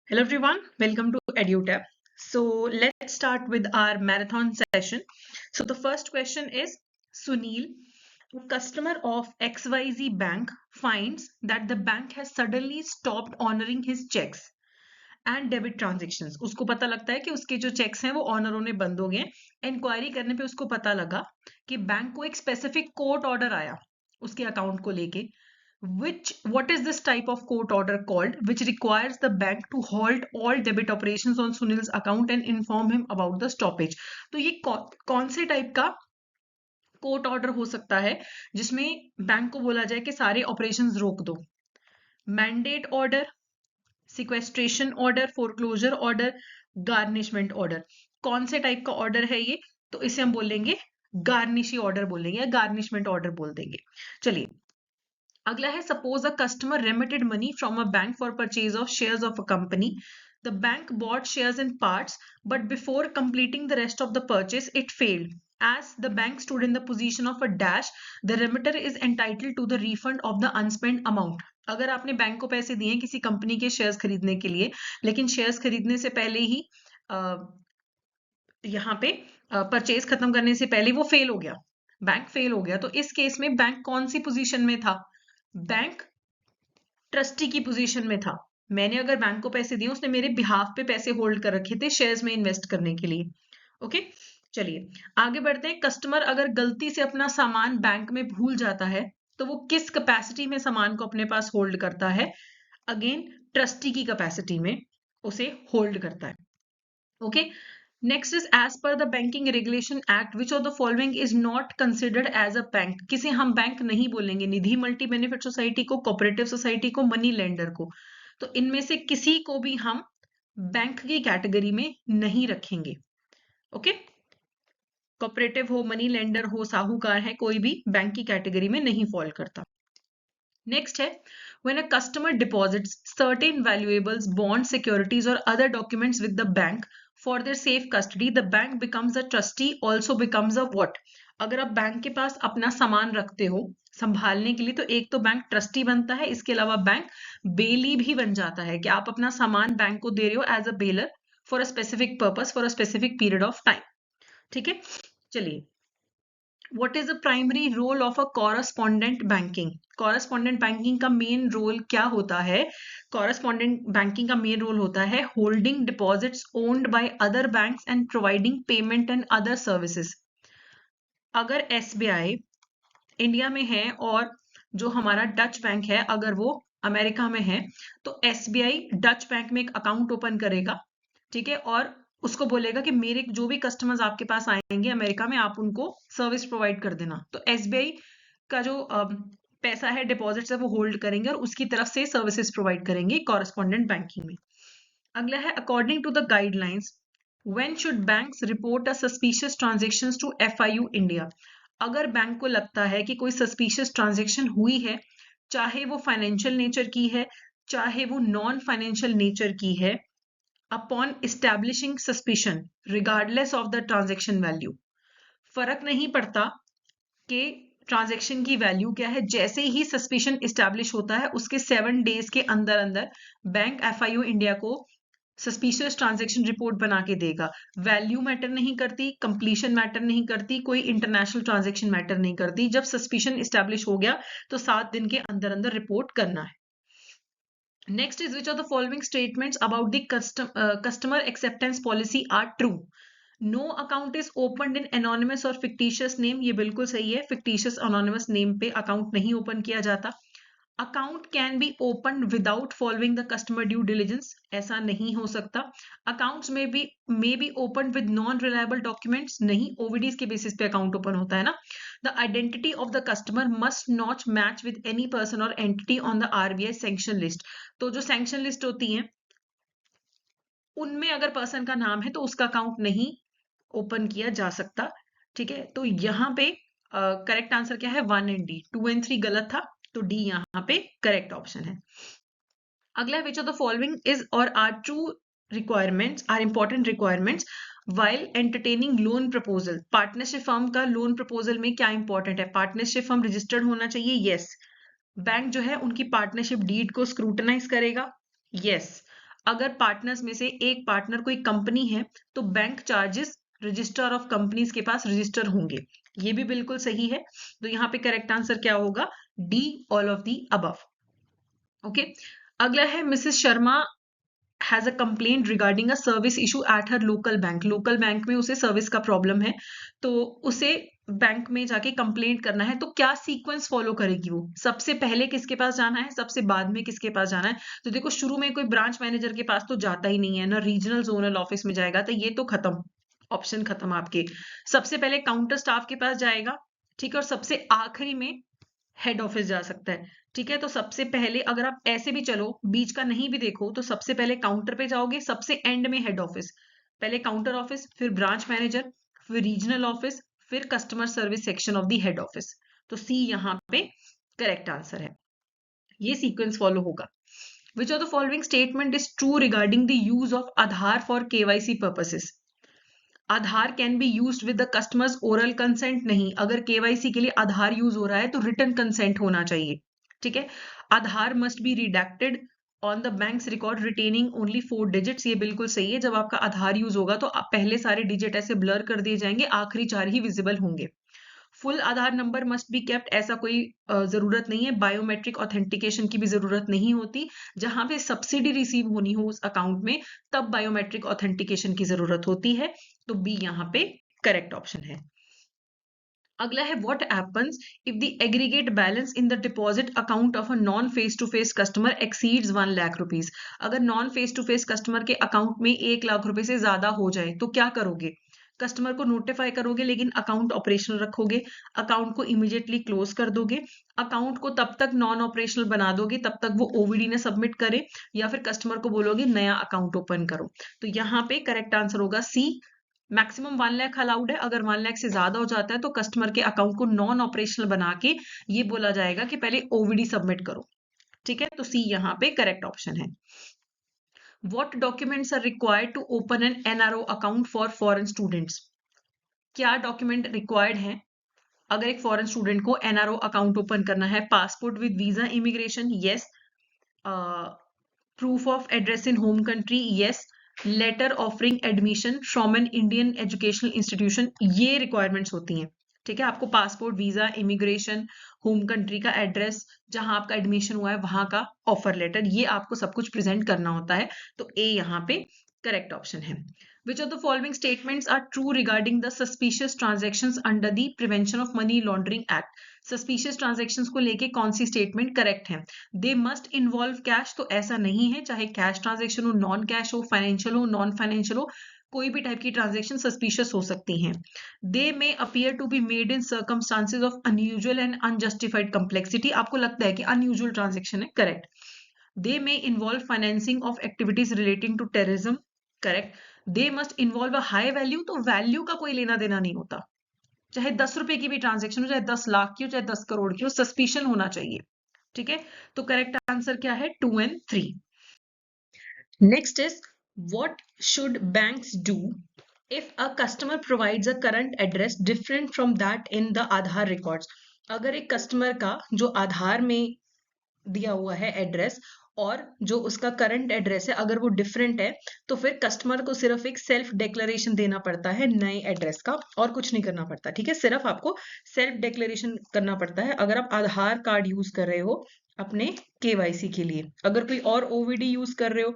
Hello everyone, welcome to EduTap. So let's start with our marathon session. So the first question is Sunil, a customer of XYZ bank finds that the bank has suddenly stopped honoring his checks and debit transactions. उसको पता लगता है कि उसके जो checks हैं वो honour होने बंद हो गए हैं। इंक्वायरी करने पे उसको पता लगा कि बैंक को एक स्पेसिफिक कोर्ट ऑर्डर आया उसके अकाउंट को लेके what is this type of court order called which requires the bank to halt all debit operations on Sunil's account and inform him about the stoppage। तो ये कौन से टाइप का court order हो सकता है जिसमें बैंक को बोला जाए कि सारे ऑपरेशंस रोक दो? Mandate order, sequestration order, foreclosure order, garnishment order. कौन से टाइप का ऑर्डर है ये? तो इसे हम बोलेंगे गार्निशी ऑर्डर बोलेंगे या गार्निशमेंट ऑर्डर बोल देंगे। चलिए अगला है, suppose a customer remitted money from a bank for purchase of shares of a company. The bank bought shares in parts but before completing the rest of the purchase it failed as the bank stood in the position of a dash, the remitter is entitled to the refund of the unspent amount। अगर आपने bank को पैसे दिए किसी company के shares खरीदने के लिए, लेकिन शेयर्स खरीदने से पहले ही यहाँ पे परचेज खत्म करने से पहले वो फेल हो गया, बैंक फेल हो गया, तो इस केस में बैंक कौन सी पोजीशन में था? बैंक ट्रस्टी की पोजीशन में था। मैंने अगर बैंक को पैसे दिए, उसने मेरे बिहाफ पे पैसे होल्ड कर रखे थे शेयर्स में इन्वेस्ट करने के लिए। ओके, चलिए आगे बढ़ते हैं। कस्टमर अगर गलती से अपना सामान बैंक में भूल जाता है तो वो किस कैपेसिटी में सामान को अपने पास होल्ड करता है? अगेन ट्रस्टी की कैपेसिटी में उसे होल्ड करता है। Okay, next is as per the banking regulation act which of the following is not considered as a bank. किसे हम बैंक नहीं बोलेंगे? निधि मल्टी बेनिफिट सोसाइटी को, कोऑपरेटिव सोसाइटी को, मनी लेंडर को। तो इनमें से किसी को भी हम बैंक की कैटेगरी में नहीं रखेंगे। ओके, कोऑपरेटिव हो, मनी लेंडर हो, साहूकार है, कोई भी बैंक की कैटेगरी में नहीं फॉल करता। नेक्स्ट है, when a customer deposits certain valuables, bonds, securities or other documents with the bank for their safe custody, the bank becomes a trustee, also becomes a what? अगर आप bank के पास अपना सामान रखते हो संभालने के लिए तो एक तो बैंक ट्रस्टी बनता है, इसके अलावा बैंक बेली भी बन जाता है कि आप अपना सामान बैंक को दे रहे हो as a bailer for a specific purpose for a specific period of time. ठीक है, चलिए What is the primary role of a correspondent banking? Correspondent banking का मेन रोल क्या होता है? Correspondent banking का मेन रोल होता है holding deposits owned by other banks and providing payment and other services। अगर SBI इंडिया में है और जो हमारा डच बैंक है अगर वो अमेरिका में है तो SBI डच बैंक में एक अकाउंट ओपन करेगा, ठीक है, और उसको बोलेगा कि मेरे जो भी कस्टमर्स आपके पास आएंगे अमेरिका में आप उनको सर्विस प्रोवाइड कर देना। तो SBI का जो पैसा है, डिपॉजिट्स है, वो होल्ड करेंगे और उसकी तरफ से सर्विसेज प्रोवाइड करेंगे कॉरेस्पॉन्डेंट बैंकिंग में। अगला है, according to the guidelines when should banks report a suspicious transactions to FIU India. अगर बैंक को लगता है कि कोई सस्पिशियस ट्रांजैक्शन हुई है, चाहे वो फाइनेंशियल नेचर की है चाहे वो नॉन फाइनेंशियल नेचर की है, upon establishing suspicion regardless of the transaction value। फर्क नहीं पड़ता कि ट्रांजैक्शन की वैल्यू क्या है, जैसे ही सस्पिशन इस्टेब्लिश होता है उसके 7 डेज के अंदर अंदर बैंक FIU इंडिया को सस्पिशियस ट्रांजैक्शन रिपोर्ट बना के देगा। वैल्यू मैटर नहीं करती, कंप्लीशन मैटर नहीं करती, कोई इंटरनेशनल ट्रांजैक्शन मैटर नहीं करती। जब सस्पिशन इस्टेब्लिश हो गया तो 7 दिन के अंदर अंदर रिपोर्ट करना है। Next is which of the following statements about the customer acceptance policy are true? No account is opened in anonymous or fictitious name। ये बिल्कुल सही है, fictitious anonymous name पे account नहीं open किया जाता। Account can be opened without following the customer due diligence। ऐसा नहीं हो सकता। Accounts may be opened with non-reliable documents। नहीं, OVDs के basis पे account open होता है ना। The identity of the customer must not match with any person or entity on the RBI sanction list। तो जो sanction list होती है उनमें अगर पर्सन का नाम है तो उसका अकाउंट नहीं ओपन किया जा सकता। ठीक है, तो यहाँ पे करेक्ट आंसर क्या है? 1 and D। 2 and 3 गलत था तो D यहाँ पे करेक्ट ऑप्शन है। अगला, which of the following is or are true requirements are important requirements while entertaining loan proposal. Partnership firm का लोन प्रपोजल में क्या इंपॉर्टेंट है? पार्टनरशिप फर्म रजिस्टर्ड होना चाहिए, यस। बैंक जो है उनकी पार्टनरशिप डीड को स्क्रूटनाइज करेगा, यस। अगर पार्टनर्स में से एक पार्टनर कोई कंपनी है तो bank charges register of companies के पास रजिस्टर होंगे। ये भी बिल्कुल सही है। तो यहाँ पे करेक्ट आंसर क्या होगा? D, all of the above. Okay, अगला है Mrs Sharma has a complaint regarding a service issue at her local bank. Local bank में उसे सर्विस का प्रॉब्लम है, तो उसे बैंक में जाके कंप्लेंट करना है। तो क्या सीक्वेंस फॉलो करेगी वो? सबसे पहले किसके पास जाना है, सबसे बाद में किसके पास जाना है? तो देखो, शुरू में कोई ब्रांच मैनेजर के पास तो जाता ही नहीं है ना, रीजनल जोनल ऑफिस में जाएगा, तो ये तो खत्म, ऑप्शन खत्म आपके। सबसे पहले काउंटर स्टाफ के पास जाएगा, ठीक है, और सबसे आखिरी में हेड ऑफिस जा सकता है। ठीक है, तो सबसे पहले अगर आप ऐसे भी चलो, बीच का नहीं भी देखो, तो सबसे पहले काउंटर पे जाओगे, सबसे एंड में हेड ऑफिस, पहले काउंटर ऑफिस, फिर ब्रांच मैनेजर, फिर रीजनल ऑफिस, फिर customer service section of the head office. तो सी यहाँ पे करेक्ट आंसर है, ये सीक्वेंस फॉलो होगा। विच of the following statement is true regarding the use of Aadhaar for KYC purposes? Aadhaar can be used with the customers oral consent नहीं, अगर KYC के लिए आधार यूज हो रहा है तो रिटन कंसेंट होना चाहिए। ठीक है, Aadhaar must be redacted on the banks record retaining only 4 digits, ये बिल्कुल सही है। जब आपका आधार यूज होगा तो पहले सारे डिजिट ऐसे ब्लर कर दिए जाएंगे, आखिरी 4 ही विजिबल होंगे। Full Aadhaar number must be kept, ऐसा कोई जरूरत नहीं है। बायोमेट्रिक ऑथेंटिकेशन की भी जरूरत नहीं होती। जहां पे सब्सिडी रिसीव होनी हो उस अकाउंट में, तब बायोमेट्रिक ऑथेंटिकेशन की जरूरत होती है। तो बी यहाँ पे करेक्ट ऑप्शन है। अगला है what happens if the aggregate balance in the deposit account of a non face to face customer exceeds 1 lakh rupees. अगर non face to face customer के अकाउंट में 1 लाख रुपए से ज्यादा हो जाए तो क्या करोगे? कस्टमर को नोटिफाई करोगे लेकिन अकाउंट ऑपरेशनल रखोगे, अकाउंट को इमीडिएटली क्लोज कर दोगे, अकाउंट को तब तक नॉन ऑपरेशनल बना दोगे तब तक वो ओवीडी ने सबमिट करे, या फिर कस्टमर को बोलोगे नया अकाउंट ओपन करो। तो यहाँ पे करेक्ट आंसर होगा सी, मैक्सिमम 1 लाख अलाउड है। अगर 1 लाख से ज्यादा हो जाता है तो कस्टमर के अकाउंट को नॉन ऑपरेशनल बना के ये बोला जाएगा कि पहले ओवीडी सबमिट करो। ठीक है, तो सी यहाँ पे करेक्ट ऑप्शन है। What documents are required to open an NRO account for foreign students? क्या डॉक्यूमेंट रिक्वायर्ड है अगर एक फॉरेन स्टूडेंट को एनआरओ अकाउंट ओपन करना है? Passport with visa immigration, yes. Proof of address in home country, yes. Letter offering admission from an Indian educational institution, ये requirements होती हैं। ठीक है, आपको passport, visa, immigration, home country का एड्रेस, जहां आपका एडमिशन हुआ है वहां का ऑफर लेटर, ये आपको सब कुछ प्रेजेंट करना होता है। तो ए यहाँ पे करेक्ट ऑप्शन है। Which of the following statements are true regarding the suspicious transactions under the Prevention of Money Laundering Act? Suspicious transactions को लेके कौन सी स्टेटमेंट करेक्ट है? They must involve cash, तो ऐसा नहीं है, चाहे कैश ट्रांजेक्शन हो, नॉन कैश हो, फाइनेंशियल हो, नॉन फाइनेंशियल हो, कोई भी टाइप की ट्रांजेक्शन सस्पिशियस हो सकती हैं। They may appear to be made in circumstances of unusual and unjustified complexity, आपको लगता है कि unusual ट्रांजेक्शन है, correct. They may involve financing of activities relating to terrorism, correct. They must involve a high value, तो value का कोई लेना देना नहीं होता, चाहे 10 रुपए की भी ट्रांजेक्शन हो, चाहे 10 लाख की हो, चाहे 10 करोड़ की हो, सस्पिशन होना चाहिए। ठीक है, तो करेक्ट आंसर क्या है? 2 and 3। Next is what should banks do if a customer provides a current address different from that in the Aadhaar records? अगर एक कस्टमर का जो आधार में दिया हुआ है एड्रेस और जो उसका करंट एड्रेस है अगर वो डिफरेंट है, तो फिर कस्टमर को सिर्फ एक सेल्फ डिक्लेरेशन देना पड़ता है नए एड्रेस का, और कुछ नहीं करना पड़ता। ठीक है, सिर्फ आपको सेल्फ डिक्लेरेशन करना पड़ता है अगर आप आधार कार्ड यूज कर रहे हो अपने केवाईसी के लिए। अगर कोई और ओवीडी यूज कर रहे हो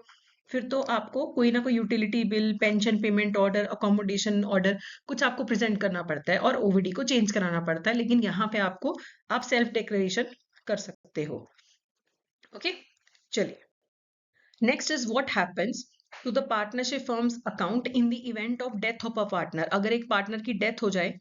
फिर तो आपको कोई ना कोई utility bill, pension payment order, accommodation order, कुछ आपको प्रेजेंट करना पड़ता है और ओवीडी को चेंज कराना पड़ता है, लेकिन यहाँ पे आपको आप सेल्फ डिक्लेरेशन कर सकते हो। ओके, चलिए। Next is what happens to the partnership firms account in the event of death of a partner? अगर एक पार्टनर की डेथ हो जाए,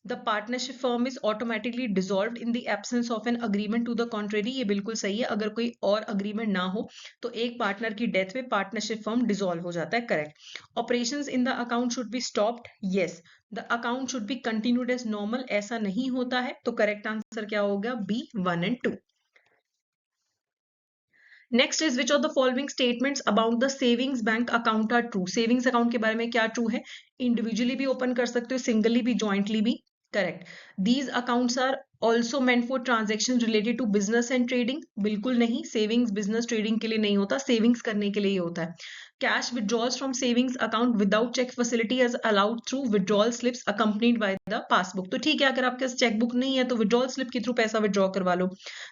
the partnership firm is automatically dissolved in the absence of an agreement to the contrary, ये बिल्कुल सही है। अगर कोई और अग्रीमेंट ना हो तो एक पार्टनर की डेथ पे पार्टनरशिप फर्म डिसॉल्व हो जाता है, correct. Operations in the account should be stopped, yes. The account should be continued as normal, ऐसा नहीं होता है, तो करेक्ट आंसर क्या होगा? B, 1 and 2। Next is which of the following statements about the savings bank account are true? Savings account के बारे में क्या ट्रू है? इंडिविजुअली भी ओपन कर सकते हो, सिंगली भी, ज्वाइंटली भी, correct. These accounts are also meant for transaction related to business and trading, बिल्कुल नहीं, सेविंग्स बिजनेस ट्रेडिंग के लिए नहीं होता, सेविंग्स करने के लिए ही होता है। Cash withdrawals from savings account without cheque facility is allowed through withdrawal slips accompanied by the passbook. तो ठीक है, अगर आपके पास चेकबुक नहीं है तो विड्रॉल स्लिप के थ्रू पैसा विड्रॉ करवा लो।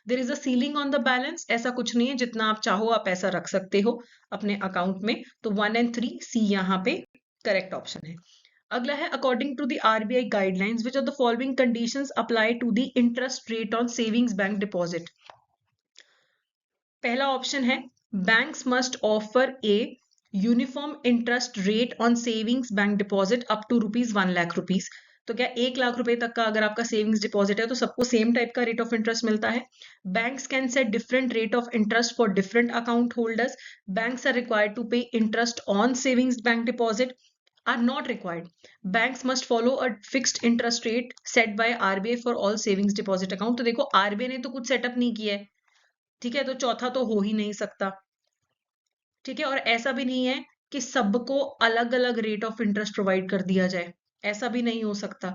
There is a ceiling on the balance, ऐसा कुछ नहीं है, जितना आप चाहो आप पैसा रख सकते हो अपने अकाउंट में। तो 1 and 3 सी यहाँ पे करेक्ट ऑप्शन है। अगला है according to the RBI guidelines which of the following conditions apply to the interest rate on savings bank deposit. पहला ऑप्शन है banks must offer a uniform interest rate on savings bank deposit up to ₹1,00,000। तो क्या 1,00,000 रुपए तक का अगर आपका savings deposit है तो सबको सेम टाइप का रेट ऑफ इंटरेस्ट मिलता है। Banks can set different rate of interest for different account holders. Banks are required to pay interest on savings bank deposit are not required. Banks must follow a fixed interest rate set by RBI for all savings deposit account। तो देखो RBI ने तो कुछ setup नहीं किया है, ठीक है, तो चौथा तो हो ही नहीं सकता, ठीक है। और ऐसा भी नहीं है कि सबको अलग अलग रेट ऑफ इंटरेस्ट प्रोवाइड कर दिया जाए, ऐसा भी नहीं हो सकता,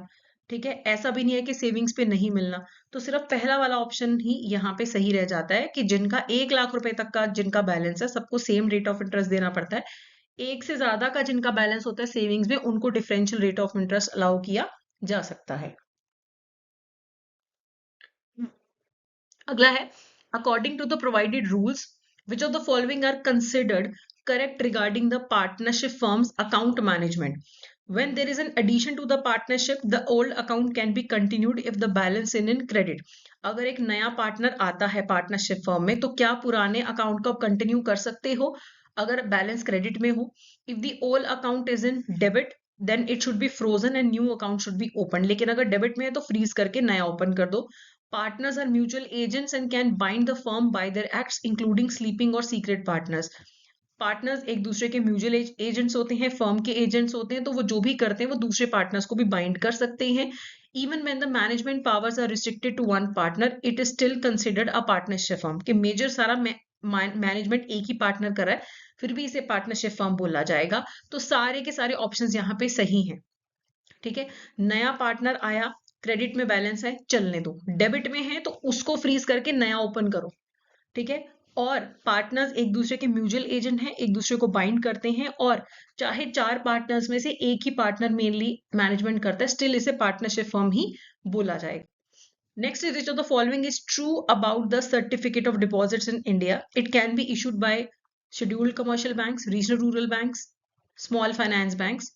ठीक है। ऐसा भी नहीं है कि सेविंग्स पे नहीं मिलना, तो सिर्फ पहला वाला ऑप्शन ही यहाँ पे सही रह जाता है कि जिनका 1,00,000 रुपए तक का जिनका बैलेंस है सबको सेम रेट ऑफ इंटरेस्ट देना पड़ता है। एक से ज्यादा का जिनका बैलेंस होता है सेविंग्स में उनको differential rate of interest allow किया जा सकता है। अगला है according to the provided rules which of the following are considered correct regarding the partnership firms account management. When there is an addition to the partnership, the old account can be continued if the balance in credit। अगर एक नया partner आता है partnership firm में तो क्या पुराने account को कंटिन्यू कर सकते हो अगर बैलेंस क्रेडिट में हो। If the old account is in debit then it should be frozen and new account should be open. लेकिन अगर डेबिट में है तो फ्रीज करके नया ओपन कर दो। Partners are mutual agents and can bind the firm by their acts including sleeping or secret partners. Partners एक दूसरे के म्यूचुअल एजेंट्स होते हैं, फर्म के एजेंट्स होते हैं, तो वो जो भी करते हैं वो दूसरे पार्टनर्स को भी बाइंड कर सकते हैं। Even when the management powers are restricted to one partner it is still considered a partnership firm. कि मेजर सारा मैनेजमेंट एक ही पार्टनर कर रहा है फिर भी इसे पार्टनरशिप फर्म बोला जाएगा। तो सारे के सारे ऑप्शंस यहाँ पे सही हैं, ठीक है। नया पार्टनर आया, क्रेडिट में बैलेंस है, चलने दो। डेबिट में है तो उसको फ्रीज करके नया ओपन करो, ठीक है। और पार्टनर्स एक दूसरे के म्यूचुअल एजेंट हैं, एक दूसरे को बाइंड करते हैं, और चाहे 4 पार्टनर्स में से एक ही पार्टनर मेनली मैनेजमेंट करता है स्टिल इसे पार्टनरशिप फर्म ही बोला जाएगा। Next is which of the following is true about the certificate of deposits in India. It can be issued by scheduled commercial banks, regional rural banks, small finance banks.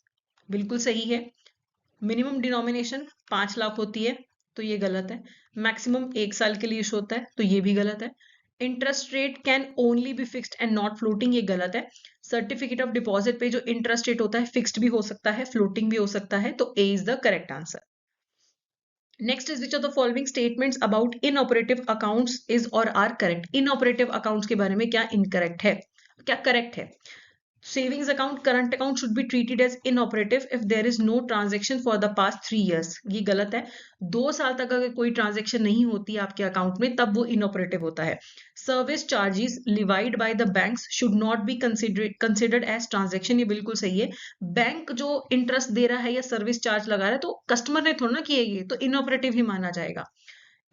बिल्कुल सही है। Minimum denomination 5 lakh होती है तो ये गलत है। Maximum 1 साल के लिए इशू होता है तो ये भी गलत है। Interest rate can only be fixed and not floating, ये गलत है। सर्टिफिकेट ऑफ डिपॉजिट पे जो इंटरेस्ट रेट होता है फिक्स्ड भी हो सकता है, फ्लोटिंग भी हो सकता है, तो A is the correct answer. Next is which of the following statements about inoperative accounts is or are correct. Inoperative accounts के बारे में क्या इनकरेक्ट है, क्या करेक्ट है। Savings account, current account should be treated as inoperative if there is no transaction for the past 3 years। ये गलत है। 2 साल तक अगर कोई ट्रांजेक्शन नहीं होती आपके अकाउंट में तब वो इनऑपरेटिव होता है। Service charges levied by the banks should not be considered as transaction, ये बिल्कुल सही है। बैंक जो इंटरेस्ट दे रहा है या सर्विस चार्ज लगा रहा है तो कस्टमर ने थोड़ा ना किया, ये तो इनऑपरेटिव ही माना जाएगा।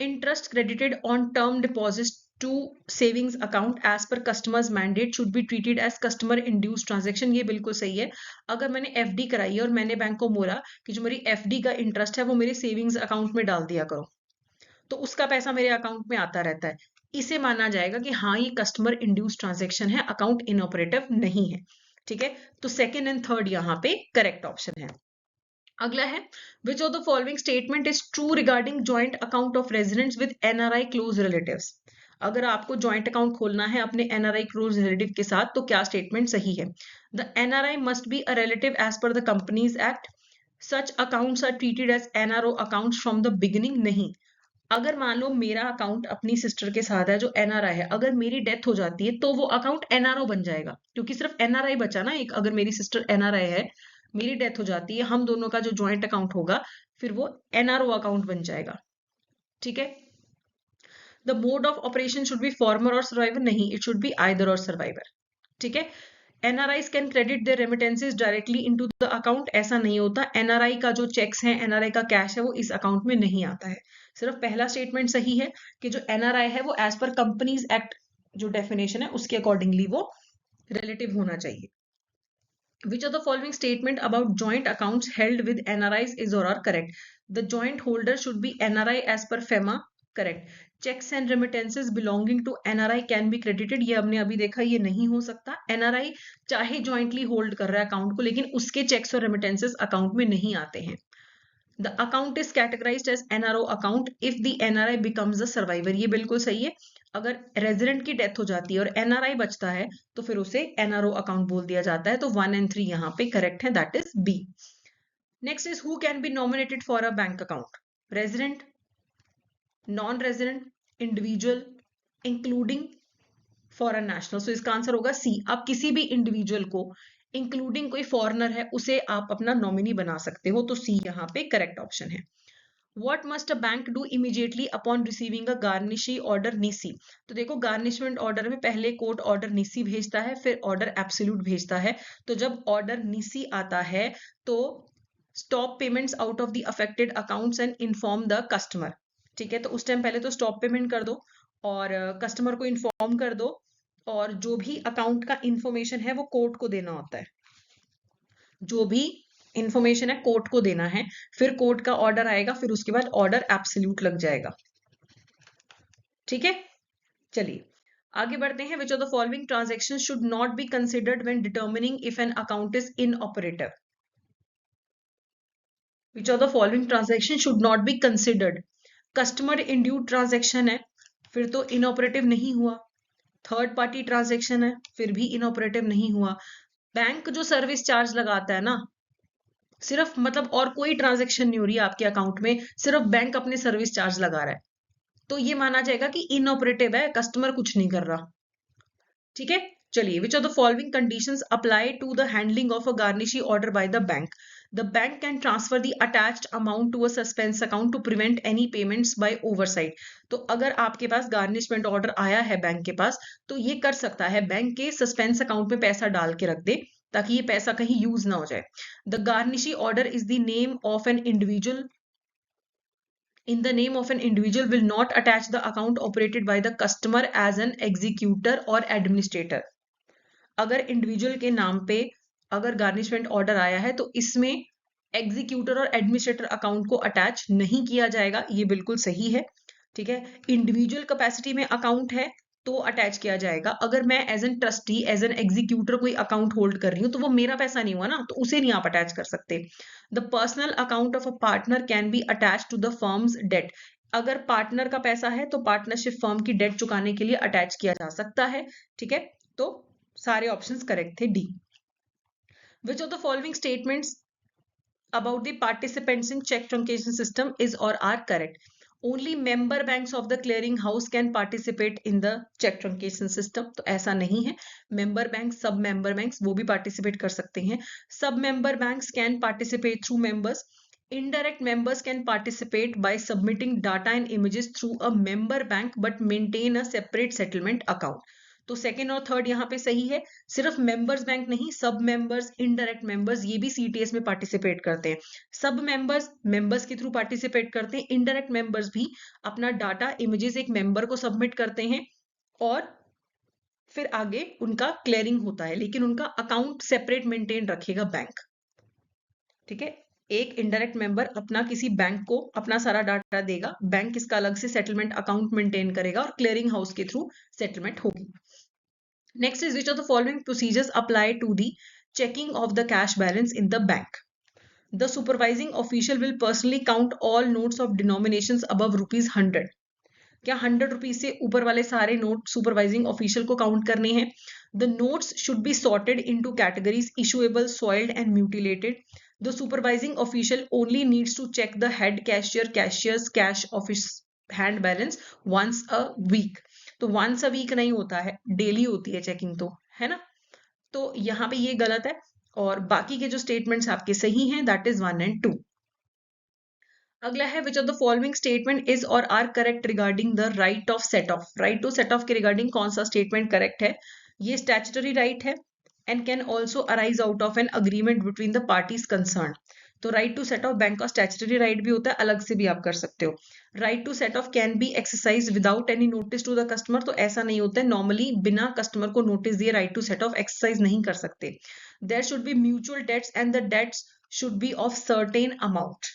Interest credited on term deposit to savings account as per customers mandate should be treated as customer induced transaction, ये बिल्कुल सही है। अगर मैंने एफडी कराई है और मैंने बैंक को बोला कि जो मेरी एफडी का इंटरेस्ट है वो मेरे सेविंग्स अकाउंट में डाल दिया करो, तो उसका पैसा मेरे अकाउंट में आता रहता है, इसे माना जाएगा कि हाँ ये कस्टमर इंड्यूस्ड ट्रांजेक्शन है, अकाउंट इनऑपरेटिव नहीं है, ठीक है। तो सेकेंड एंड थर्ड यहाँ पे करेक्ट ऑप्शन है। अगला है which of the following statement is true regarding joint account of residents with NRI close relatives. अगर आपको जॉइंट अकाउंट खोलना है अपने एनआरआई क्लोज रिलेटिव के साथ तो क्या स्टेटमेंट सही है। The NRI must be a relative as per the companies act. Such accounts are treated as NRO accounts from the beginning, नहीं। अगर मान लो मेरा अकाउंट अपनी सिस्टर के साथ है जो एनआरआई है, अगर मेरी डेथ हो जाती है तो वो अकाउंट एनआरओ बन जाएगा, क्योंकि सिर्फ एनआरआई बचा ना एक। अगर मेरी सिस्टर एनआरआई है, मेरी डेथ हो जाती है, हम दोनों का जो ज्वाइंट अकाउंट होगा फिर वो एनआरओ अकाउंट बन जाएगा, ठीक है। The mode of operation should be former or survivor, नहीं, it should be either or survivor, ठीक है। NRIs can credit their remittances directly into the account, ऐसा नहीं होता। एनआरआई का जो चेक्स है, एनआरआई का कैश है, वो इस अकाउंट में नहीं आता है। सिर्फ पहला स्टेटमेंट सही है कि जो एनआरआई है वो एज पर कंपनीज एक्ट जो डेफिनेशन है उसके अकॉर्डिंगली वो रिलेटिव होना चाहिए। Which of the following statement about joint accounts held with NRIs is or are correct? The joint holder should be NRI as per FEMA. Correct. Checks and remittances belonging to NRI can be credited. ये हमने अभी देखा, ये नहीं हो सकता। NRI चाहे jointly hold कर रहा है अकाउंट को, लेकिन उसके चेक्स और remittances अकाउंट में नहीं आते हैं। The account is categorized as NRO account if the NRI becomes a survivor. ये बिल्कुल सही है। अगर रेजिडेंट की डेथ हो जाती है और एनआरआई बचता है तो फिर उसे एनआरओ अकाउंट बोल दिया जाता है। तो 1 and 3 यहाँ पे करेक्ट है, that is B. Next is who can be nominated for a bank account? Resident, non resident, individual, including foreign national. So इसका आंसर होगा सी। आप किसी भी इंडिविजुअल को इंक्लूडिंग कोई फॉरेनर है उसे आप अपना नॉमिनी बना सकते हो। तो सी यहाँ पे करेक्ट ऑप्शन है। What must a bank do immediately upon receiving a garnishee order NISI? तो देखो, गार्निशमेंट ऑर्डर में पहले कोर्ट ऑर्डर NISI भेजता है, फिर ऑर्डर एब्सोल्यूट भेजता है। तो जब ऑर्डर NISI आता है तो stop payments out of the affected accounts and inform the customer. ठीक है, तो उस टाइम पहले तो स्टॉप पेमेंट कर दो और कस्टमर को इन्फॉर्म कर दो, और जो भी अकाउंट का इंफॉर्मेशन है वो कोर्ट को देना होता है। जो भी इंफॉर्मेशन है कोर्ट को देना है, फिर कोर्ट का ऑर्डर आएगा, फिर उसके बाद ऑर्डर एब्सोल्यूट लग जाएगा। ठीक है, चलिए आगे बढ़ते हैं। Which of the following transaction should not be considered when determining if an account is inoperative? Which of the following transaction should not be considered? Customer induced transaction है, फिर तो इनऑपरेटिव नहीं हुआ। थर्ड पार्टी ट्रांजेक्शन है, फिर भी inoperative नहीं हुआ। बैंक जो सर्विस चार्ज लगाता है ना, सिर्फ मतलब और कोई ट्रांजैक्शन नहीं हो रही है आपके अकाउंट में, सिर्फ बैंक अपने सर्विस चार्ज लगा रहा है, तो ये माना जाएगा कि इनऑपरेटिव है, कस्टमर कुछ नहीं कर रहा। ठीक है, चलिए। Which of the following conditions apply to the handling of a garnishee order by the bank? The bank can transfer the attached amount to a suspense account to prevent any payments by oversight. तो अगर आपके पास garnishment order आया है bank के पास, तो ये कर सकता है बैंक के सस्पेंस अकाउंट में पैसा डाल के रख दे ताकि ये पैसा कहीं यूज ना हो जाए। The garnishee order is the name of an individual. In the name of an individual will not attach the account operated by the customer as an executor or administrator. अगर इंडिविजुअल के नाम पे अगर garnishment order आया है तो इसमें executor और एडमिनिस्ट्रेटर अकाउंट को अटैच नहीं किया जाएगा, ये बिल्कुल सही है। ठीक है, इंडिविजुअल कैपेसिटी में अकाउंट है तो अटैच किया जाएगा। अगर मैं as an trustee, as an executor कोई अकाउंट होल्ड कर रही हूँ तो वो मेरा पैसा नहीं हुआ ना, तो उसे नहीं आप अटैच कर सकते। The personal account of a partner can be attach to the firms debt. अगर पार्टनर का पैसा है तो पार्टनरशिप फर्म की डेट चुकाने के लिए अटैच किया जा सकता है। ठीक है, तो सारे ऑप्शंस करेक्ट थे, D. Which of the following statements about the participants in check truncation system is or are correct? Only member banks of the clearing house can participate in the check truncation system. तो ऐसा नहीं है, member banks, सब member banks वो भी participate कर सकते हैं। सब member banks can participate through members. Indirect members can participate by submitting data and images through a member bank but maintain a separate settlement account. तो सेकेंड और third यहाँ पे सही है। सिर्फ मेंबर्स बैंक नहीं, सब मेंबर्स, इनडायरेक्ट मेंबर्स ये भी सीटीएस में पार्टिसिपेट करते हैं। सब मेंबर्स मेंबर्स के थ्रू पार्टिसिपेट करते हैं, इनडायरेक्ट मेंबर्स भी अपना डाटा इमेजेस एक मेंबर को सबमिट करते हैं और फिर आगे उनका क्लियरिंग होता है, लेकिन उनका अकाउंट सेपरेट मेंटेन रखेगा बैंक। ठीक है, एक इनडायरेक्ट मेंबर अपना किसी बैंक को अपना सारा डाटा देगा, बैंक इसका अलग से सेटलमेंट अकाउंट मेंटेन करेगा और क्लियरिंग हाउस के थ्रू सेटलमेंट होगी। Next is which of the following procedures apply to the checking of the cash balance in the bank? The supervising official will personally count all notes of denominations above ₹100. क्या 100 rupees से ऊपर वाले सारे note supervising official को count करने हैं? The notes should be sorted into categories issuable, soiled and mutilated. The supervising official only needs to check the head cashier, cashier's cash office hand balance once a week. तो once a week नहीं होता है, daily होती है checking, तो है ना। तो यहाँ पे ये गलत है और बाकी के जो स्टेटमेंट्स आपके सही हैं, दैट इज 1 and 2। अगला है which of the following statement is or are correct regarding the right of set off? Right to set off के रिगार्डिंग कौन सा स्टेटमेंट करेक्ट है? ये स्टैट्यूटरी राइट है, and can also arise out of an agreement between the parties concerned. तो right to set off bank का statutory right भी होता है, अलग से भी आप कर सकते हो. Right to set off can be exercise without any notice to the customer. तो ऐसा नहीं होता है, नॉर्मली बिना कस्टमर को नोटिस दिए right to set off exercise नहीं कर सकते. There should be mutual debts and the debts should be of certain amount.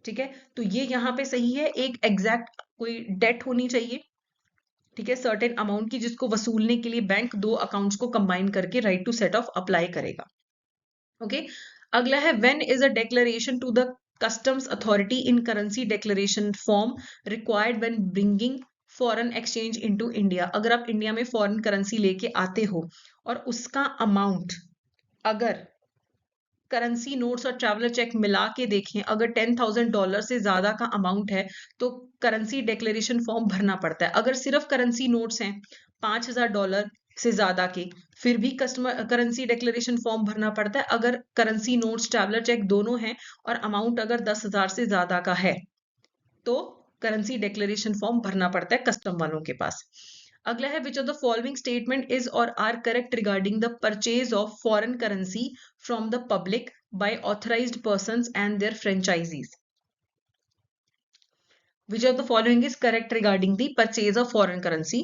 ठीक है, तो ये यहाँ पे सही है. एक एग्जैक्ट कोई डेट होनी चाहिए, ठीक है, सर्टेन अमाउंट की, जिसको वसूलने के लिए बैंक दो अकाउंट्स को कंबाइन करके right to set off apply करेगा. ओके, अगला है when is a declaration to the customs authority in currency declaration form required when bringing foreign exchange into India. अगर आप इंडिया में फॉरेन करेंसी लेके आते हो और उसका अमाउंट अगर करेंसी नोट्स और ट्रैवलर चेक मिला के देखें, अगर $10,000 से ज्यादा का अमाउंट है तो करेंसी डिक्लेरेशन फॉर्म भरना पड़ता है. अगर सिर्फ करेंसी नोट्स हैं $5,000 से ज्यादा के, फिर भी कस्टमर करेंसी डिक्लेरेशन फॉर्म भरना पड़ता है. अगर करेंसी नोट्स ट्रैवलर चेक दोनों हैं और अमाउंट अगर 10,000 से ज्यादा का है तो करेंसी डिक्लेरेशन फॉर्म भरना पड़ता है कस्टम वालों के पास. अगला है which of the following statement is or are correct regarding the purchase of foreign currency from the public by authorised persons and their franchisees. Which of the following is correct regarding the purchase of foreign currency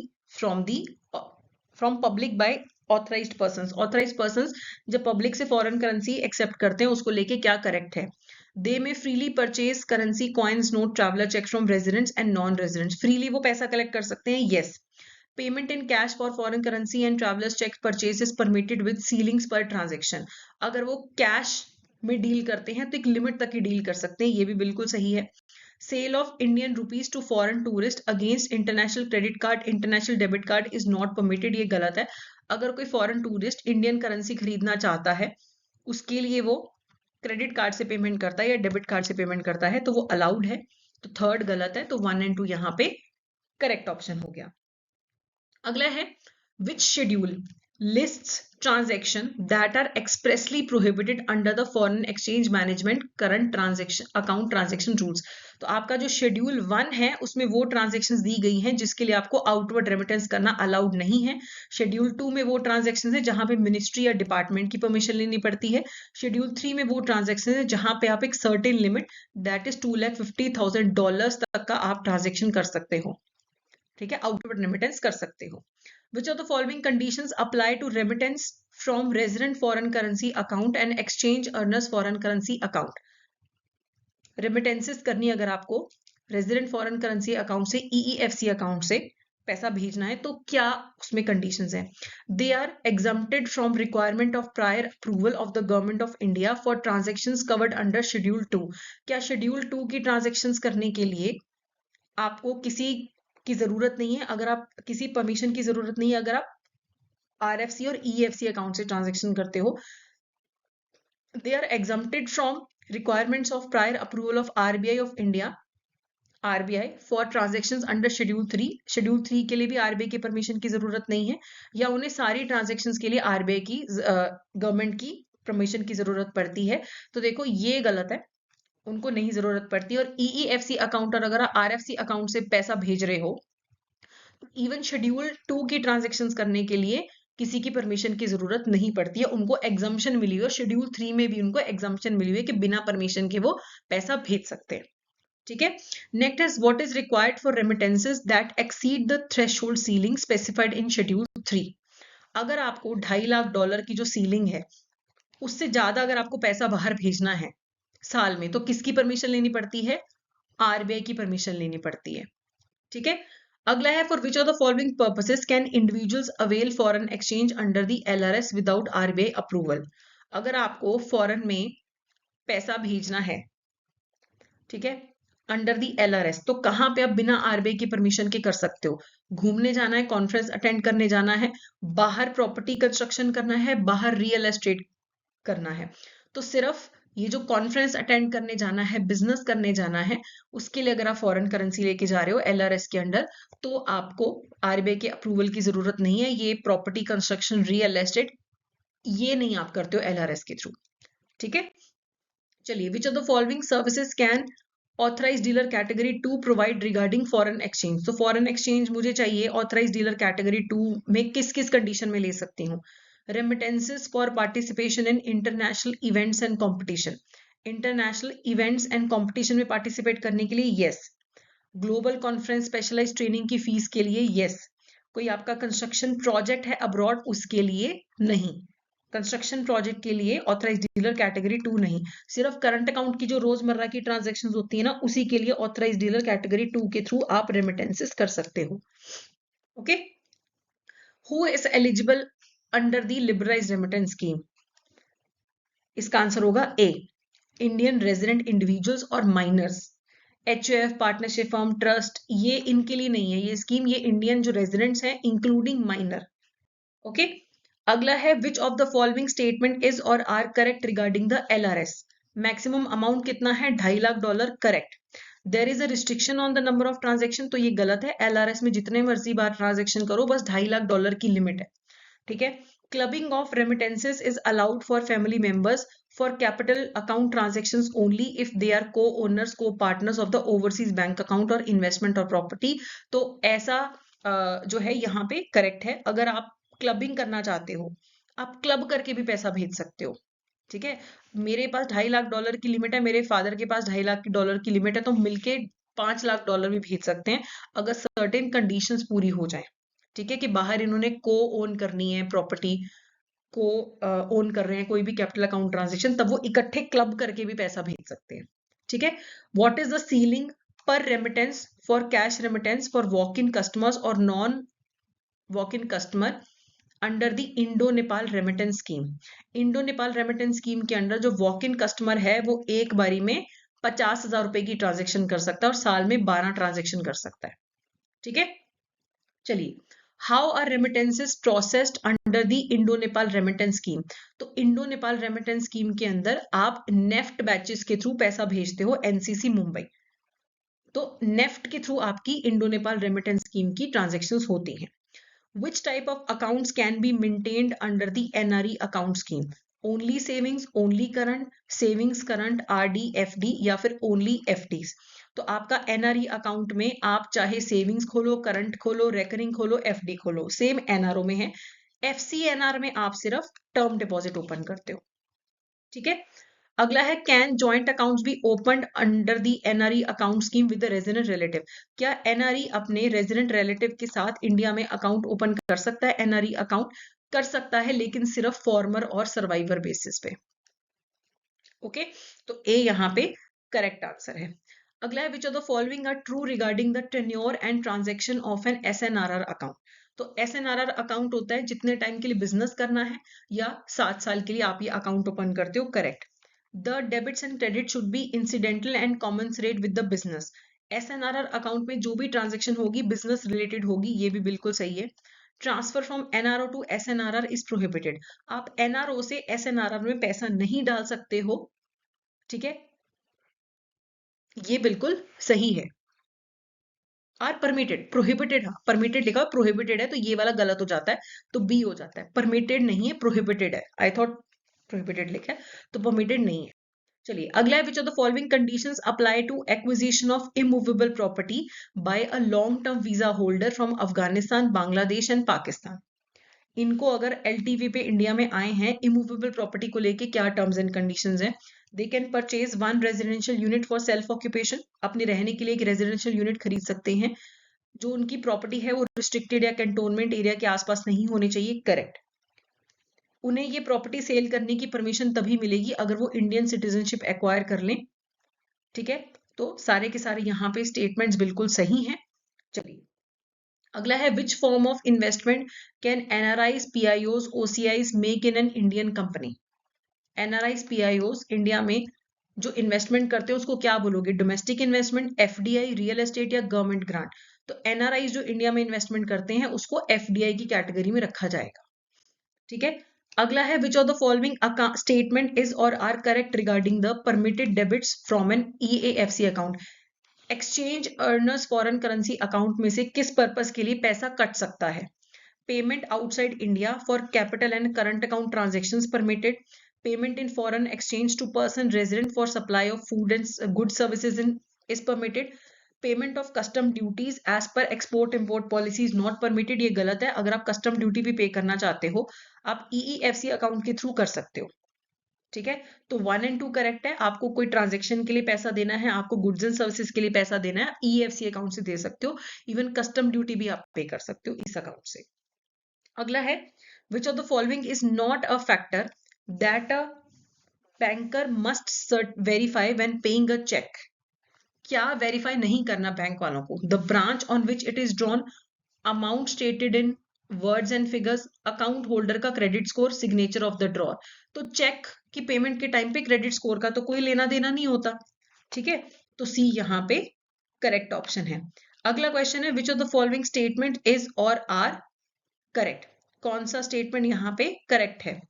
from public by authorised persons. Authorised persons जब public से foreign currency accept करते हैं, उसको लेके क्या correct है. They may freely purchase currency coins note traveller cheque from residents and non residents. Freely वो पैसा कलेक्ट कर सकते हैं, yes. Payment in cash for foreign currency and travelers check purchase is permitted with ceilings per transaction. अगर वो cash में deal करते हैं तो एक लिमिट तक ही डील कर सकते हैं, ये भी बिल्कुल सही है. Sale of Indian rupees to foreign tourist against international credit card, international debit card is not permitted. ये गलत है. अगर कोई फॉरेन टूरिस्ट इंडियन करेंसी खरीदना चाहता है, उसके लिए वो क्रेडिट कार्ड से पेमेंट करता है या डेबिट कार्ड से पेमेंट करता है, तो वो अलाउड है. तो थर्ड गलत है, तो 1 and 2 यहाँ पे करेक्ट ऑप्शन हो गया. अगला है which schedule lists transaction that are expressly prohibited under the foreign exchange management current transaction account transaction rules. तो आपका जो शेड्यूल 1 है उसमें वो ट्रांजैक्शंस दी गई हैं जिसके लिए आपको आउटवर्ड रेमिटेंस करना अलाउड नहीं है. शेड्यूल 2 में वो ट्रांजैक्शंस है जहां पे मिनिस्ट्री या डिपार्टमेंट की परमिशन लेनी पड़ती है. शेड्यूल 3 में वो ट्रांजैक्शन है जहां पे आप एक सर्टेन लिमिट दैट इज $250,000 तक का आप ट्रांजैक्शन कर सकते हो, ठीक है, आउटवर्ड रेमिटेंस कर सकते हो. Which of the following conditions apply to remittance from resident foreign currency account and exchange earners foreign currency account? Remittances करनी अगर आपको resident foreign currency account से EEFC account से पैसा भेजना है तो क्या उसमें conditions हैं? They are exempted from requirement of prior approval of the government of India for transactions covered under Schedule 2. क्या Schedule 2 की transactions करने के लिए आपको किसी की जरूरत नहीं है, अगर आप किसी परमिशन की जरूरत नहीं है अगर आप आरएफसी और ईएफसी अकाउंट से ट्रांजैक्शन करते हो. They are exempted from requirements of prior approval of RBI of India, RBI for transactions under schedule 3. Schedule 3 के लिए भी आरबीआई की परमिशन की जरूरत नहीं है, या उन्हें सारी ट्रांजैक्शंस के लिए आरबीआई की गवर्नमेंट की परमिशन की जरूरत पड़ती है. तो देखो ये गलत है, उनको नहीं जरूरत पड़ती. और ईईएफसी अकाउंट और अगर आप आरएफसी अकाउंट से पैसा भेज रहे हो तो इवन शेड्यूल 2 की ट्रांजैक्शंस करने के लिए किसी की परमिशन की जरूरत नहीं पड़ती है. उनको एग्जम्पशन मिली हुई है, शेड्यूल 3 में भी उनको एग्जम्पशन मिली हुई है कि बिना परमिशन के वो पैसा भेज सकते हैं, ठीक है. Next is what is required for remittances that exceed the threshold ceiling specified in schedule 3. अगर आपको $2.5 लाख की जो सीलिंग है उससे ज्यादा अगर आपको पैसा बाहर भेजना है साल में, तो किसकी परमिशन लेनी पड़ती है? आरबीआई की परमिशन लेनी पड़ती है, ठीक है. अगला है for which of the following purposes can individuals avail foreign exchange under the LRS without RBI approval. अगर आपको फॉरेन में पैसा भेजना है, ठीक है, अंडर द एलआरएस, तो कहां पे आप बिना आरबीआई की परमिशन के कर सकते हो? घूमने जाना है, कॉन्फ्रेंस अटेंड करने जाना है, बाहर प्रॉपर्टी कंस्ट्रक्शन करना है, बाहर रियल एस्टेट करना है. तो सिर्फ ये जो कॉन्फ्रेंस अटेंड करने जाना है, बिजनेस करने जाना है, उसके लिए अगर आप फॉरेन करेंसी लेके जा रहे हो एलआरएस के अंडर, तो आपको आरबीआई के अप्रूवल की जरूरत नहीं है. ये प्रॉपर्टी कंस्ट्रक्शन, रियल एस्टेट, ये नहीं आप करते हो एलआरएस के थ्रू, ठीक है. चलिए, which of the following services can authorise dealer category 2 provide regarding foreign exchange. तो फॉरेन एक्सचेंज मुझे चाहिए, ऑथराइज डीलर कैटेगरी 2 में किस किस कंडीशन में ले सकती हूँ? Remittances for participation in international events and competition, international events and competition में पार्टिसिपेट करने के लिए yes. Global conference specialised training की फीस के लिए यस। कोई आपका कंस्ट्रक्शन प्रोजेक्ट है अब्रॉड उसके लिए नहीं। कंस्ट्रक्शन प्रोजेक्ट के लिए ऑथराइज डीलर कैटेगरी 2 नहीं, सिर्फ करंट अकाउंट की जो रोजमर्रा की ट्रांजैक्शंस होती है ना उसी के लिए ऑथराइज डीलर कैटेगरी 2 के थ्रू आप रेमिटेंसेस कर सकते हो। Okay, who is eligible under the liberalised remittance scheme? इसका आंसर होगा ए, इंडियन रेजिडेंट इंडिविजुअल्स और minors. HUF, partnership firm, trust, ये इनके लिए नहीं है ये स्कीम, ये इंडियन जो रेजिडेंट्स हैं इंक्लूडिंग माइनर। ओके, अगला है which of the following statement is or are correct regarding the LRS? Maximum amount कितना है? $2.5 lakh, correct. There is a restriction on the number of transaction, तो ये गलत है। एलआरएस में जितने मर्जी बार ट्रांजेक्शन करो, बस $2.5 लाख की लिमिट है। ठीक है, clubbing of remittances is allowed for family members for capital account transactions only if they are co-owners, co-partners of the overseas bank account or investment or property। तो ऐसा जो है यहाँ पे करेक्ट है। अगर आप क्लबिंग करना चाहते हो, आप क्लब करके भी पैसा भेज सकते हो। ठीक है, मेरे पास $2.5 लाख की लिमिट है, मेरे फादर के पास $2.5 लाख की लिमिट है, तो मिलके $5 लाख भी भेज सकते हैं अगर सर्टेन कंडीशंस पूरी हो जाए। ठीक है, कि बाहर इन्होंने को ओन करनी है प्रॉपर्टी, को ओन कर रहे हैं कोई भी कैपिटल अकाउंट ट्रांजेक्शन, तब वो इकट्ठे क्लब करके भी पैसा भेज सकते हैं। ठीक है, what is the ceiling per remittance for cash remittance for walk in customers or non walk in customer under the Indo Nepal remittance scheme? Indo Nepal remittance scheme के अंडर जो वॉक इन कस्टमर है वो एक बारी में 50,000 रुपए की ट्रांजेक्शन कर सकता है और साल में 12 ट्रांजेक्शन कर सकता है। ठीक है, चलिए, how are remittances processed under the Indo Nepal remittance scheme? तो इंडो नेपाल रेमिटेंस स्कीम के अंदर आप नेफ्ट बैचेस के थ्रू पैसा भेजते हो, एनसीसी मुंबई। तो नेफ्ट के थ्रू आपकी इंडो नेपाल रेमिटेंस स्कीम की ट्रांजेक्शंस होती हैं। Which type of accounts can be maintained under the NRE account scheme? Only savings, only current, savings current, RD, FD या फिर only FDs? तो आपका NRE अकाउंट में आप चाहे सेविंग्स खोलो, करंट खोलो, रेकरिंग खोलो, FD खोलो, सेम NRO में है। FCNR में आप सिर्फ टर्म डिपॉजिट ओपन करते हो। ठीक है, अगला है can joint accounts B opened under the NRE account scheme with the resident relative? क्या एनआरई अपने रेजिडेंट रिलेटिव के साथ इंडिया में अकाउंट ओपन कर सकता है? एनआरई अकाउंट कर सकता है, लेकिन सिर्फ फॉर्मर और सर्वाइवर बेसिस पे। ओके, तो ए यहाँ पे करेक्ट आंसर है। अगला है which of the following are true regarding the tenure and transaction of an SNRR account? तो एसएनआरआर अकाउंट होता है जितने टाइम के लिए बिजनेस करना है या 7 साल के लिए आप ये अकाउंट ओपन करते हो। Correct. The debits and credit should be incidental and commensurate with the business। SNRR account में जो भी ट्रांजेक्शन होगी बिजनेस रिलेटेड होगी, ये भी बिल्कुल सही है। Transfer from NRO to SNRR is prohibited. आप एनआरओ से एसएनआरआर में पैसा नहीं डाल सकते हो। ठीक है, ये बिल्कुल सही है। आर परमिटेड, प्रोहिबिटेड, हाँ परमिटेड लिखा, प्रोहिबिटेड है तो ये वाला गलत हो जाता है, तो बी हो जाता है। परमिटेड नहीं है, प्रोहिबिटेड है। आई थॉट प्रोहिबिटेड लिखा है, तो परमिटेड नहीं है। चलिए, अगला है which of the following conditions apply to acquisition of immovable property by a long term visa holder from Afghanistan, Bangladesh and Pakistan? इनको अगर एलटीवी पे इंडिया में आए हैं, इमूवेबल प्रॉपर्टी को लेके क्या टर्म्स एंड कंडीशंस हैं? They can purchase 1 residential unit for self occupation, अपने रहने के लिए एक रेजिडेंशियल यूनिट खरीद सकते हैं। जो उनकी प्रॉपर्टी है वो रिस्ट्रिक्टेड या कैंटोनमेंट एरिया के आसपास नहीं होनी चाहिए। करेक्ट। उन्हें ये प्रॉपर्टी सेल करने की परमिशन तभी मिलेगी अगर वो इंडियन सिटीजनशिप एक्वायर कर लें। ठीक है, तो सारे के सारे यहाँ पे स्टेटमेंट्स बिल्कुल सही हैं। चलिए, अगला है which form of investment can NRIs, PIOs, OCIs make in an Indian company? NRIs, PIOs India में जो इन्वेस्टमेंट करते हैं उसको क्या बोलोगे? Domestic investment, FDI, real estate या गवर्नमेंट ग्रांट? तो एनआरआईज जो इंडिया में इन्वेस्टमेंट करते हैं उसको एफडीआई की कैटेगरी में रखा जाएगा। ठीक है, अगला है which of the following statement is or are correct regarding the permitted debits from an EEFC account? Exchange earners foreign currency account में से किस पर्पस के लिए पैसा कट सकता है? Payment outside India for capital and current account transactions permitted. Payment in foreign exchange to person resident for supply of food and good services in is permitted. Payment of custom duties as per export import policy is not permitted. ये गलत है। अगर आप custom duty भी पे करना चाहते हो, आप EEFC अकाउंट के थ्रू कर सकते हो। ठीक है, तो 1 एंड 2 करेक्ट है। आपको कोई ट्रांजेक्शन के लिए पैसा देना है, आपको गुड्स एंड सर्विसेज के लिए पैसा देना है, EEFC अकाउंट से दे सकते हो। इवन कस्टम ड्यूटी भी आप पे कर सकते हो इस अकाउंट से। अगला है which of the following is not a factor that a banker must verify when paying a cheque. क्या वेरीफाई नहीं करना बैंक वालों को? The branch on which it is drawn, amount stated in words and figures, account holder का credit score, signature of the drawer. तो cheque की payment के time पे क्रेडिट स्कोर का तो कोई लेना देना नहीं होता। ठीक है, तो सी यहाँ पे करेक्ट ऑप्शन है। अगला क्वेश्चन है which of the following statement is or are correct. कौन सा स्टेटमेंट यहाँ पे करेक्ट है?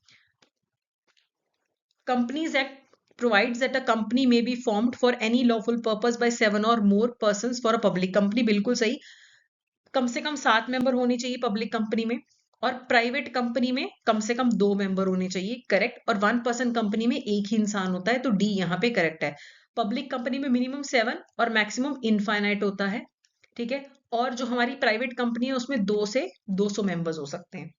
Companies act provides that a company may be formed for any lawful purpose by 7 or more persons for a public company। बिल्कुल सही, कम से कम 7 member होने चाहिए पब्लिक कंपनी में, और प्राइवेट कंपनी में कम से कम 2 मेंबर होने चाहिए, करेक्ट। और 1 पर्सन कंपनी में एक ही इंसान होता है, तो डी यहाँ पे करेक्ट है। पब्लिक कंपनी में मिनिमम 7 और मैक्सिमम इनफाइनाइट होता है। ठीक है, और जो हमारी प्राइवेट कंपनी है उसमें 2 से 200 मेंबर्स हो सकते हैं।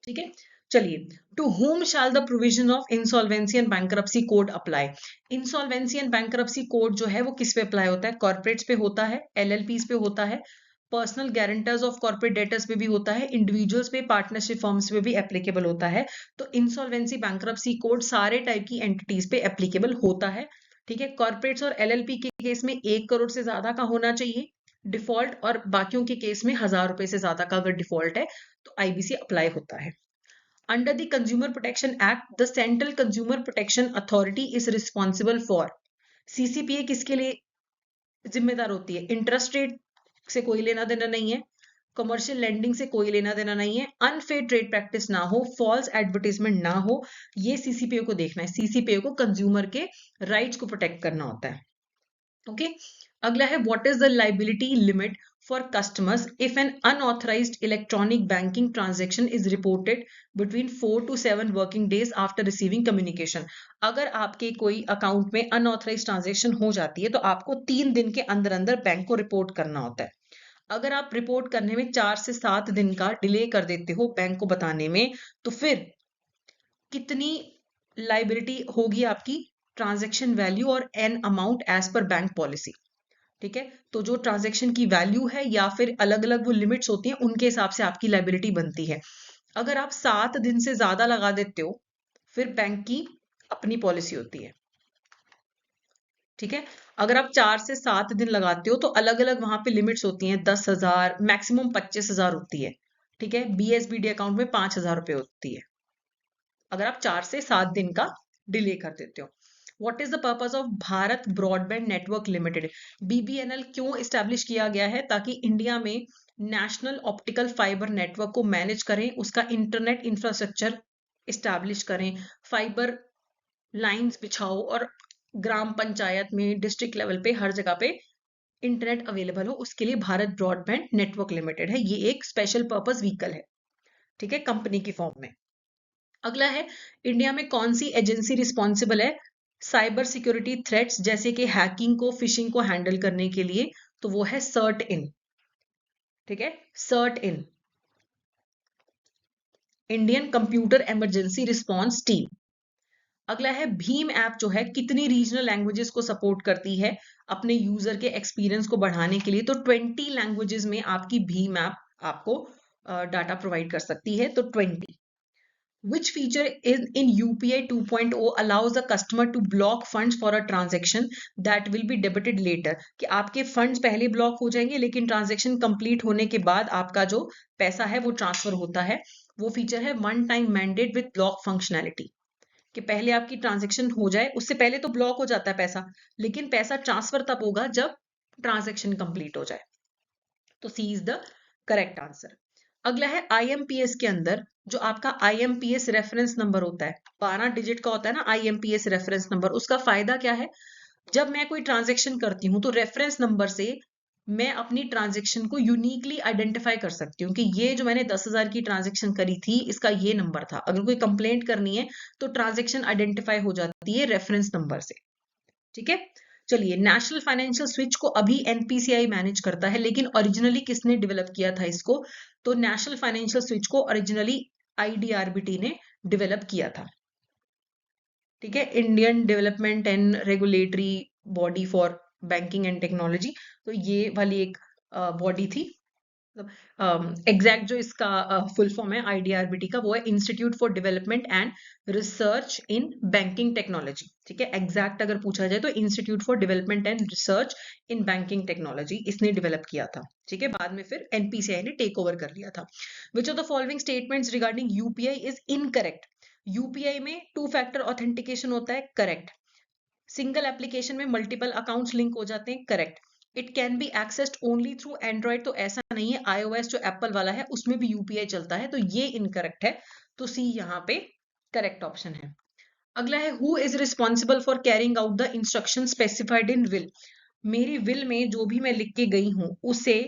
ठीक है, चलिए, to whom shall the provision of insolvency and bankruptcy code apply. Insolvency and bankruptcy code जो है वो किस पे अप्लाई होता है? कॉर्पोरेट्स पे होता है, LLPs पे होता है, personal guarantors of corporate debtors पे भी होता है, इंडिविजुअल्स पे, पार्टनरशिप फर्म्स पे भी एप्लीकेबल होता है। तो इंसॉल्वेंसी बैंकरप्सी कोड सारे टाइप की एंटिटीज पे एप्लीकेबल होता है। ठीक है, कॉर्पोरेट्स और LLP के केस में 1 करोड़ से ज्यादा का होना चाहिए डिफॉल्ट, और बाकियों के केस में 1000 रुपए से ज्यादा का अगर डिफॉल्ट है तो IBC अप्लाई होता है। Under the Consumer Protection Act, the Central Consumer Protection Authority is responsible for। CCPA किसके लिए जिम्मेदार होती है? इंटरेस्ट रेट से कोई लेना देना नहीं है, कमर्शियल लेंडिंग से कोई लेना देना नहीं है, अनफेयर ट्रेड प्रैक्टिस ना हो, फॉल्स एडवर्टाइजमेंट ना हो, ये CCPA को देखना है। CCPA को कंज्यूमर के राइट्स को प्रोटेक्ट करना होता है। ओके, अगला है what is the liability limit for customers if an unauthorised electronic banking transaction is reported between 4 to 7 working days after receiving communication. अगर आपके कोई अकाउंट में अनऑथराइज्ड ट्रांजैक्शन हो जाती है तो आपको 3 दिन के अंदर अंदर बैंक को रिपोर्ट करना होता है। अगर आप रिपोर्ट करने में 4 से 7 दिन का डिले कर देते हो बैंक को बताने में, तो फिर कितनी लाइबिलिटी होगी आपकी? ट्रांजैक्शन वैल्यू और an amount as per bank policy. ठीक है, तो जो ट्रांजैक्शन की वैल्यू है या फिर अलग अलग वो लिमिट्स होती हैं उनके हिसाब से आपकी लाइबिलिटी बनती है। अगर आप 7 दिन से ज्यादा लगा देते हो फिर बैंक की अपनी पॉलिसी होती है। ठीक है, अगर आप 4 से 7 दिन लगाते हो तो अलग अलग वहां पे लिमिट्स होती हैं, 10,000, मैक्सिमम 25,000 होती है। ठीक है, BSBD अकाउंट में 5,000 रुपए होती है अगर आप 4 से 7 दिन का डिले कर देते हो। What is the purpose of Bharat broadband network limited? BBNL क्यों इस्टेब्लिश किया गया है? ताकि इंडिया में नेशनल ऑप्टिकल फाइबर नेटवर्क को मैनेज करें, उसका इंटरनेट इंफ्रास्ट्रक्चर इस्टेब्लिश करें, फाइबर लाइंस बिछाओ और ग्राम पंचायत में, डिस्ट्रिक्ट लेवल पे, हर जगह पे इंटरनेट अवेलेबल हो, उसके लिए भारत ब्रॉडबैंड नेटवर्क लिमिटेड है। ये एक स्पेशल पर्पस व्हीकल है, ठीक है, कंपनी की फॉर्म में। अगला है इंडिया में कौन सी एजेंसी रिस्पॉन्सिबल है साइबर सिक्योरिटी थ्रेट्स जैसे कि हैकिंग को, फिशिंग को हैंडल करने के लिए? तो वो है सर्ट इन। ठीक है, CERT In, Indian computer emergency response team. अगला है भीम ऐप जो है कितनी रीजनल लैंग्वेजेस को सपोर्ट करती है अपने यूजर के एक्सपीरियंस को बढ़ाने के लिए? तो 20 लैंग्वेजेस में आपकी भीम ऐप आपको डाटा प्रोवाइड कर सकती है, तो 20। Which feature in UPI 2.0 allows the customer to block funds for a transaction that will be debited later? कि आपके फंड्स पहले ब्लॉक हो जाएंगे लेकिन ट्रांजेक्शन कंप्लीट होने के बाद आपका जो पैसा है वो ट्रांसफर होता है। वो फीचर है one time mandate with block functionality, कि पहले आपकी ट्रांजेक्शन हो जाए, उससे पहले तो ब्लॉक हो जाता है पैसा, लेकिन पैसा ट्रांसफर तब होगा जब ट्रांजेक्शन कंप्लीट हो जाए। तो सी इज द करेक्ट आंसर। अगला है IMPS के अंदर जो आपका IMPS रेफरेंस नंबर होता है, 12 डिजिट का होता है ना IMPS रेफरेंस नंबर। उसका फायदा क्या है? जब मैं कोई ट्रांजेक्शन करती हूँ तो रेफरेंस नंबर से मैं अपनी ट्रांजेक्शन को यूनिकली आइडेंटिफाई कर सकती हूँ कि ये जो मैंने 10,000 की ट्रांजेक्शन करी थी इसका ये नंबर था। अगर कोई कंप्लेंट करनी है तो ट्रांजेक्शन आइडेंटिफाई हो जाती है रेफरेंस नंबर से। ठीक है, चलिए, नेशनल फाइनेंशियल स्विच को अभी NPCI मैनेज करता है, लेकिन ओरिजिनली किसने डेवलप किया था इसको? तो नेशनल फाइनेंशियल स्विच को ओरिजिनली IDRBT ने डेवलप किया था। ठीक है, Indian development and regulatory body for banking and technology. तो ये वाली एक बॉडी थी। एग्जैक्ट जो इसका फुल फॉर्म है IDRBT का, वो है institute for development and research in banking technology. ठीक है, एग्जैक्ट अगर पूछा जाए तो institute for development and research in banking technology इसने डेवलप किया था। ठीक है, बाद में फिर NPCI ने टेक ओवर कर लिया था। विच of the following statements regarding UPI is incorrect? UPI में 2 फैक्टर ऑथेंटिकेशन होता है, करेक्ट। सिंगल एप्लीकेशन में मल्टीपल अकाउंट्स लिंक हो जाते हैं, correct. It can B accessed only through Android, तो ऐसा नहीं है। iOS जो एप्पल वाला है उसमें भी UPI चलता है, तो ये इनकरेक्ट है। तो सी यहाँ पे करेक्ट ऑप्शन है। अगला है who is responsible for carrying out the instruction specified in will? मेरी विल में जो भी मैं लिख के गई हूं उसे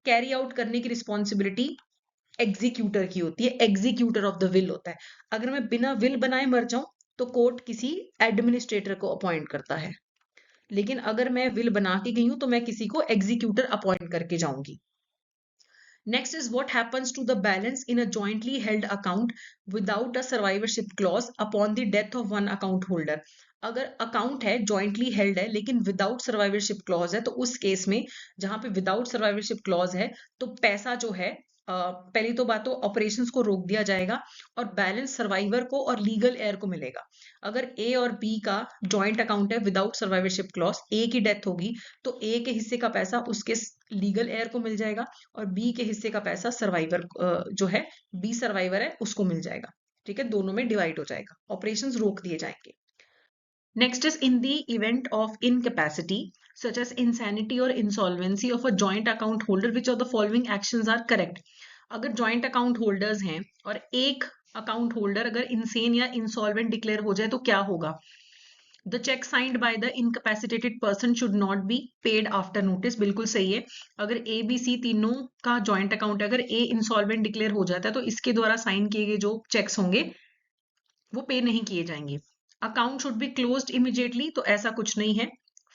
कैरी आउट करने की रिस्पॉन्सिबिलिटी एग्जीक्यूटर की होती है, एग्जीक्यूटर ऑफ द विल होता है। अगर मैं बिना विल बनाए मर जाऊं तो कोर्ट किसी एडमिनिस्ट्रेटर को अपॉइंट करता है, लेकिन अगर मैं विल बना के गई हूं तो मैं किसी को एग्जीक्यूटर अपॉइंट करके जाऊंगी। Next is what happens to the balance in a jointly held account without a survivorship clause upon the death of one account holder? अगर अकाउंट है जॉइंटली हेल्ड है लेकिन विदाउट सर्वाइवरशिप क्लॉज है, तो उस case में जहां पे विदाउट सर्वाइवरशिप क्लॉज है तो पैसा जो है पहली तो बात तो ऑपरेशंस को रोक दिया जाएगा और बैलेंस सर्वाइवर को और लीगल एयर को मिलेगा। अगर ए और बी का जॉइंट अकाउंट है विदाउट सर्वाइवरशिप क्लॉज, ए की डेथ होगी तो ए के हिस्से का पैसा उसके लीगल एयर को मिल जाएगा और बी के हिस्से का पैसा सर्वाइवर जो है, बी सर्वाइवर है उसको मिल जाएगा। ठीक है, दोनों में डिवाइड हो जाएगा, ऑपरेशंस रोक दिए जाएंगे। Next is in the event of incapacity, such as insanity or insolvency of a joint account holder, which of the following actions are correct? अगर joint account holders हैं और एक account holder अगर insane या insolvent declare हो जाए तो क्या होगा? The check signed by the incapacitated person should not be paid after notice. बिल्कुल सही है। अगर A, B, C तीनों का joint account है, अगर A insolvent declare हो जाता है तो इसके द्वारा साइन किए गए जो चेक्स होंगे वो पे नहीं किए जाएंगे। Account should be closed immediately, तो ऐसा कुछ नहीं है।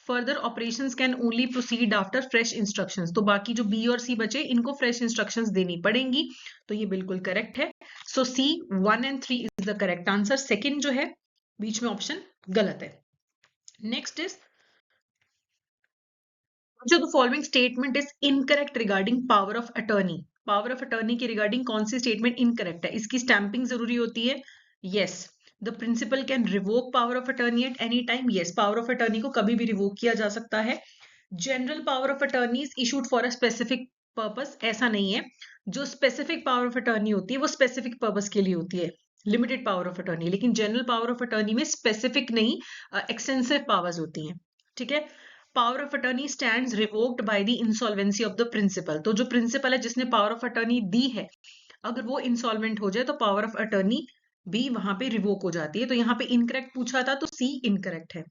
Further operations can only proceed after fresh instructions, तो बाकी जो बी और सी बचे इनको फ्रेश इंस्ट्रक्शंस देनी पड़ेंगी, तो ये बिल्कुल करेक्ट है। So C 1 and 3 is the correct answer. Second जो है बीच में ऑप्शन गलत है। नेक्स्ट इज जो the following statement is incorrect regarding power of attorney? Power of attorney के रिगार्डिंग कौन सी स्टेटमेंट इनकरेक्ट है? इसकी स्टैंपिंग जरूरी होती है, yes. The principal can revoke power of attorney at any time, yes, power of attorney को कभी भी रिवोक किया जा सकता है। General power of attorney is issued for a specific purpose, ऐसा नहीं है। जो स्पेसिफिक पावर ऑफ अटर्नी होती है वो स्पेसिफिक पर्पस के लिए होती है, लिमिटेड पावर ऑफ अटर्नी, लेकिन जनरल पावर ऑफ अटर्नी में स्पेसिफिक नहीं एक्सटेंसिव पावर्स होती हैं। ठीक है, power of attorney stands revoked by the insolvency of the principal, तो जो प्रिंसिपल है जिसने पावर ऑफ अटर्नी दी है अगर वो इंसॉल्वेंट हो जाए तो पावर ऑफ अटर्नी भी वहां पे रिवोक हो जाती है। तो यहाँ पे इनकरेक्ट पूछा था तो सी इनकरेक्ट है।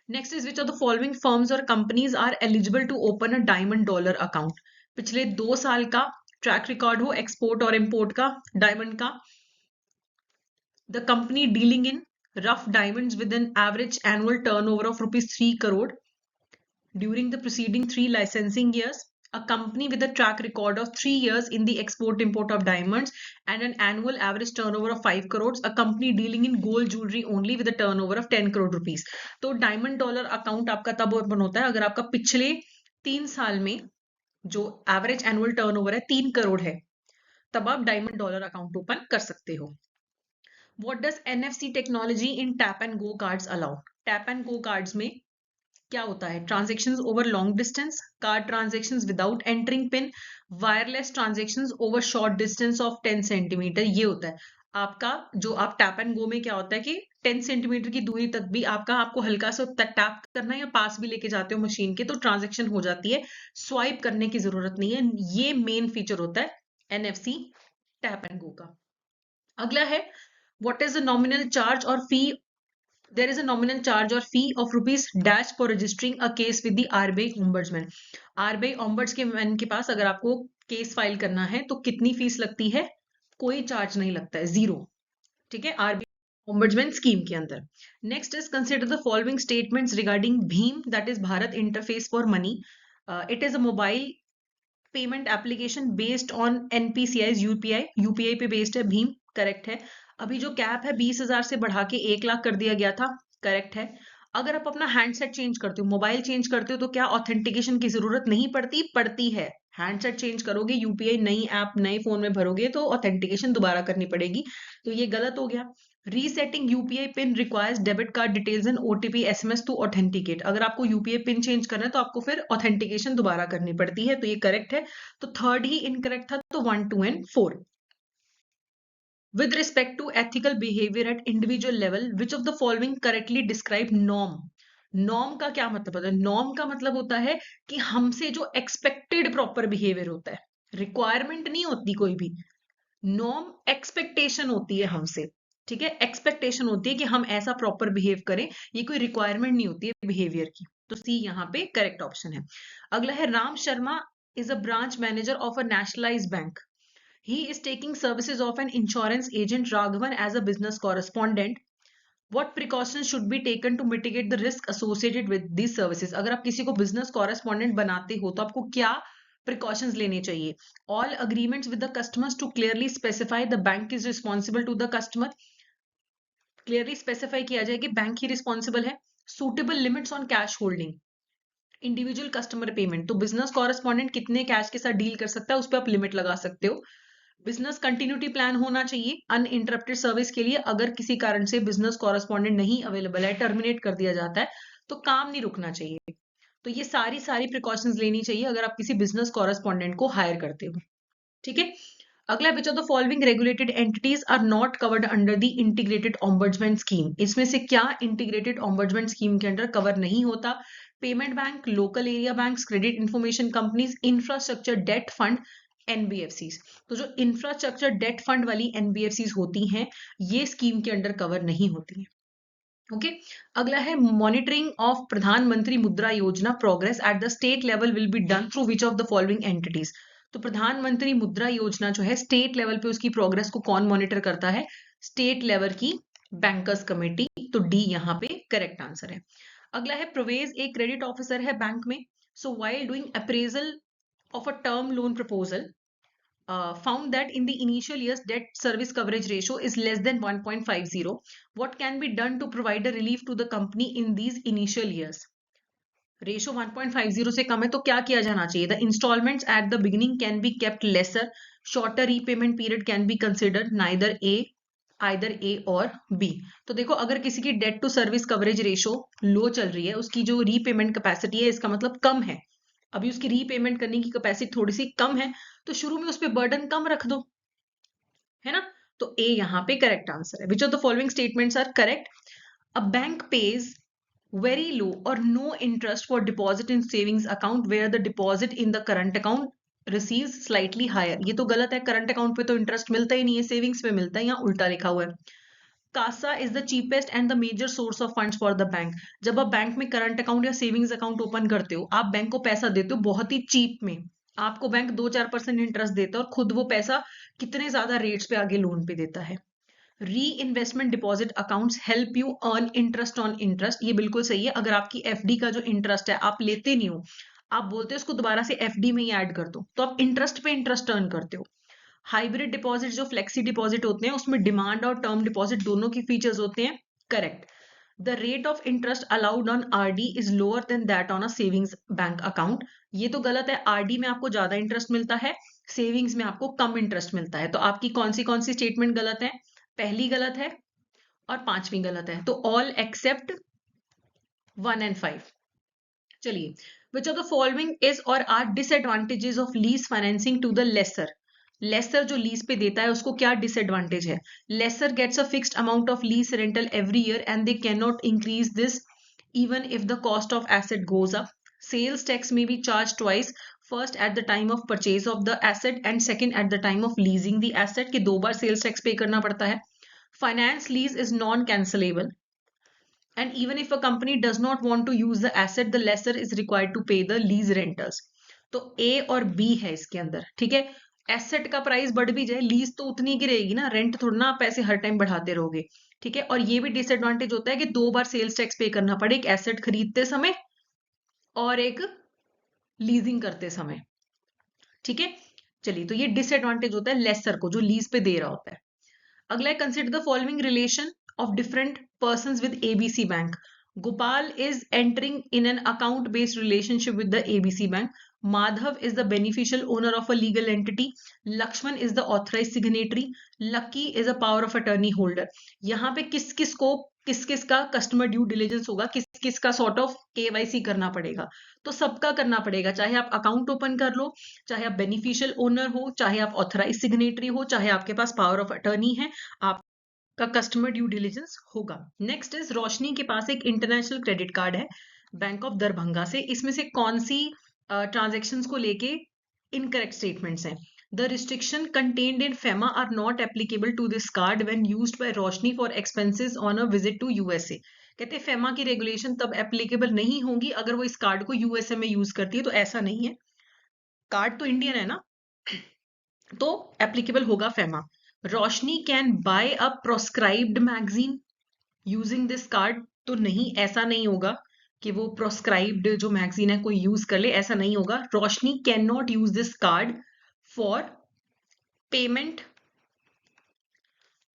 Next is which of the following firms or companies are eligible to open a diamond dollar account? पिछले 2 साल का ट्रैक रिकॉर्ड हो एक्सपोर्ट और इंपोर्ट का डायमंड का। The company dealing in rough diamonds with an average annual turnover of rupees 3 crore during the preceding 3 licensing years. A company with a track record of 3 years in the export import of diamonds and an annual average turnover of 5 crores. A company dealing in gold jewelry only with a turnover of 10 crore rupees. तो diamond dollar account आपका तब open होता है अगर आपका पिछले 3 साल में जो एवरेज एनुअल टर्नओवर है 3 करोड़ है, तब आप डायमंड डॉलर अकाउंट ओपन कर सकते हो। What does NFC technology in tap and go cards allow? Tap and go cards में क्या होता है? Transactions over long distance, card transactions without entering pin, wireless transactions over short distance of 10 centimetre, ये होता है आपका। जो आप टैप एंड गो में क्या होता है कि 10 सेंटीमीटर की दूरी तक भी आपको हल्का सा टैप करना है या पास भी लेके जाते हो मशीन के तो ट्रांजेक्शन हो जाती है, स्वाइप करने की जरूरत नहीं है। ये मेन फीचर होता है NFC टैप एंड गो का। अगला है what is the nominal charge or fee? There is a nominal charge or fee of rupees dash for registering a case with the RBI ombudsman. RBI ombudsman के पास अगर आपको case file करना है तो कितनी फीस लगती है? कोई चार्ज नहीं लगता है, जीरो। ठीक है, RBI ombudsman स्कीम के अंदर। Next is consider the following statements regarding Bhim, that is Bharat interface for money. It is a mobile payment application based on NPCI UPI पे बेस्ड है, भीम करेक्ट है। अभी जो कैप है 20,000 से बढ़ा के 1 लाख कर दिया गया था, करेक्ट है। अगर आप अपना हैंडसेट चेंज करते हो, मोबाइल चेंज करते हो, तो क्या ऑथेंटिकेशन की जरूरत नहीं पड़ती? पड़ती है। हैंडसेट चेंज करोगे, यूपीआई नई ऐप नए फोन में भरोगे तो ऑथेंटिकेशन दोबारा करनी पड़ेगी, तो ये गलत हो गया। Resetting UPI pin requires debit card details and OTP SMS to authenticate. अगर आपको यूपीआई पिन चेंज करना है तो आपको फिर ऑथेंटिकेशन दोबारा करनी पड़ती है, तो ये करेक्ट है। तो थर्ड ही इनकरेक्ट था, तो 1, 2 and 4। With respect to ethical behavior at individual level, which of the following correctly describe norm? Norm का क्या मतलब होता है? नॉर्म का मतलब होता है कि हमसे जो एक्सपेक्टेड प्रॉपर बिहेवियर होता है, रिक्वायरमेंट नहीं होती कोई भी। नॉर्म एक्सपेक्टेशन होती है हमसे, ठीक है, एक्सपेक्टेशन होती है कि हम ऐसा प्रॉपर बिहेव करें, ये कोई रिक्वायरमेंट नहीं होती है बिहेवियर की। तो सी यहाँ पे करेक्ट ऑप्शन है। अगला है Ram Sharma is a branch manager of a nationalised bank. He is taking services of an insurance agent Raghavan as a business correspondent. What precautions should be taken to mitigate the risk associated with these services? अगर आप किसी को business correspondent बनाते हो तो आपको क्या precautions लेने चाहिए? All agreements with the customers to clearly specify the bank is responsible to the customer. Clearly specify किया जाए कि बैंक ही responsible है. Suitable limits on cash holding. Individual customer payment, तो बिजनेस कॉरेस्पॉन्डेंट कितने कैश के साथ डील कर सकता है उस पर आप लिमिट लगा सकते हो। बिजनेस कंटिन्यूटी प्लान होना चाहिए अनइंटरप्टेड सर्विस के लिए। अगर किसी कारण से बिजनेस कॉरेस्पॉन्डेंट नहीं अवेलेबल है, टर्मिनेट कर दिया जाता है, तो काम नहीं रुकना चाहिए। तो ये सारी प्रिकॉशंस लेनी चाहिए अगर आप किसी बिजनेस कॉरेस्पॉन्डेंट को हायर करते हो, ठीक है। अगला, which of the following regulated entities are not covered under the integrated ombudsman scheme? इसमें से क्या इंटीग्रेटेड ऑम्बर्ड्समैन स्कीम के अंडर कवर नहीं होता? Payment bank, local area banks, credit information companies, infrastructure debt fund, NBFCs। तो जो infrastructure debt fund वाली NBFCs होती हैं, ये स्कीम के अंडर कवर नहीं होती हैं, ओके। अगला है मॉनिटरिंग ऑफ प्रधानमंत्री मुद्रा योजना progress at the state level will be done through which of the following entities? तो प्रधानमंत्री मुद्रा योजना जो है स्टेट लेवल पे उसकी प्रोग्रेस को कौन मॉनिटर करता है? स्टेट लेवल की बैंकर्स कमेटी, तो डी यहाँ पे करेक्ट आंसर है। अगला है प्रवेश एक क्रेडिट ऑफिसर है बैंक में। सो while doing appraisal of a term loan proposal, found that in the initial years debt service coverage ratio is less than 1.50. What can be done to provide a relief to the company in these initial years? Ratio 1.50 से कम है तो क्या किया जाना चाहिए? The instalments at the beginning can be kept lesser, shorter repayment period can be considered, neither A or B. तो देखो, अगर किसी की debt to service coverage ratio low चल रही है, उसकी जो रीपेमेंट कैपेसिटी है इसका मतलब कम है, अभी उसकी रीपेमेंट करने की कैपेसिटी थोड़ी सी कम है, तो शुरू में उस पर बर्डन कम रख दो, है ना। तो ए यहाँ पे करेक्ट आंसर है। Which of the following statements are correct? A bank pays very low or no interest for deposit in savings account where the deposit in the current account receives slightly higher. ये तो गलत है, current account पे तो interest मिलता ही नहीं है, savings पे मिलता है, यहाँ उल्टा लिखा हुआ है। CASA is the cheapest and the major source of funds for the bank. जब आप बैंक में करंट अकाउंट या सेविंग्स अकाउंट ओपन करते हो, आप बैंक को पैसा देते हो बहुत ही चीप में, आपको बैंक 2-4% इंटरेस्ट देता है और खुद वो पैसा कितने ज्यादा रेट्स पे आगे लोन पे देता है। री investment deposit accounts help you earn interest on interest, ये बिल्कुल सही है। अगर आपकी FD का जो इंटरेस्ट है आप लेते नहीं हो, आप बोलते हो उसको दोबारा से FD में ही ऐड कर दो, तो आप इंटरेस्ट पे इंटरेस्ट अर्न करते हो। हाइब्रिड डिपॉजिट जो फ्लेक्सी डिपॉजिट होते हैं उसमें डिमांड और टर्म डिपॉजिट दोनों की फीचर्स होते हैं, correct. The rate of interest allowed on RD is lower than that on a savings bank account, ये तो गलत है। RD में आपको ज्यादा इंटरेस्ट मिलता है, सेविंग्स में आपको कम इंटरेस्ट मिलता है। तो आपकी कौन सी स्टेटमेंट गलत है? पहली गलत है और पांचवी गलत है, तो ऑल एक्सेप्ट 1 and 5। चलिए, which of the following is or are disadvantages of lease financing to the lessor? Lessor जो लीज पे देता है उसको क्या डिसएडवांटेज है? Lessor gets a fixed amount of lease rental every year and they can not increase this even if the cost of asset goes up. Sales tax may be charged twice, first at the time of purchase of the asset and second eight the time of leasing the asset, के 2 बार sales tax पे करना पड़ता है। Finance lease is non-cancelable, and even if a company does not want to use the asset, the lessor is required to pay the lease rentals. तो A और B है इसके अंदर, ठीक है। एसेट का प्राइस बढ़ भी जाए, लीज तो उतनी गिरेगी ना, रेंट थोड़ा ना पैसे हर टाइम बढ़ाते रहोगे, ठीक है। और ये भी डिसएडवांटेज होता है कि 2 बार सेल्स टैक्स पे करना पड़े, एक एसेट खरीदते समय और एक लीजिंग करते समय, ठीक है, चलिए, तो ये डिसएडवांटेज होता है लेसर को, जो लीज पे दे रहा होता है। अगला है, consider the following relation of different persons with ABC bank. Gopal is entering in an account based relationship with the ABC Bank. Madhav is the beneficial owner of a legal entity. Lakshman is the authorized signatory. Lucky is a power of attorney holder. यहाँ पे किस किस को किस किस का customer due diligence होगा, किस किस का सॉर्ट ऑफ केवाईसी करना पड़ेगा, तो सबका करना पड़ेगा, चाहे आप अकाउंट ओपन कर लो, चाहे आप बेनिफिशियल ओनर हो, चाहे आप ऑथराइज सिग्नेटरी हो, चाहे आपके पास पावर ऑफ अटर्नी है, आप का कस्टमर ड्यू डिलीजेंस होगा। नेक्स्ट इज, रोशनी के पास एक इंटरनेशनल क्रेडिट कार्ड है बैंक ऑफ दरभंगा से, इसमें से कौन सी ट्रांजेक्शंस को लेके इनकरेक्ट स्टेटमेंट्स हैं? The restriction contained in FEMA are not applicable to this card when used by Roshni for expenses on a visit to USA. कहते हैं फेमा की रेगुलेशन तब एप्लीकेबल नहीं होगी अगर वो इस कार्ड को यूएसए में यूज करती है, तो ऐसा नहीं है, कार्ड तो इंडियन है ना, तो एप्लीकेबल होगा FEMA. Roshni can buy a proscribed magazine using this card, तो नहीं, ऐसा नहीं होगा कि वो प्रोस्क्राइब्ड जो मैगजीन है कोई यूज कर ले, ऐसा नहीं होगा. Roshni can not use this card for payment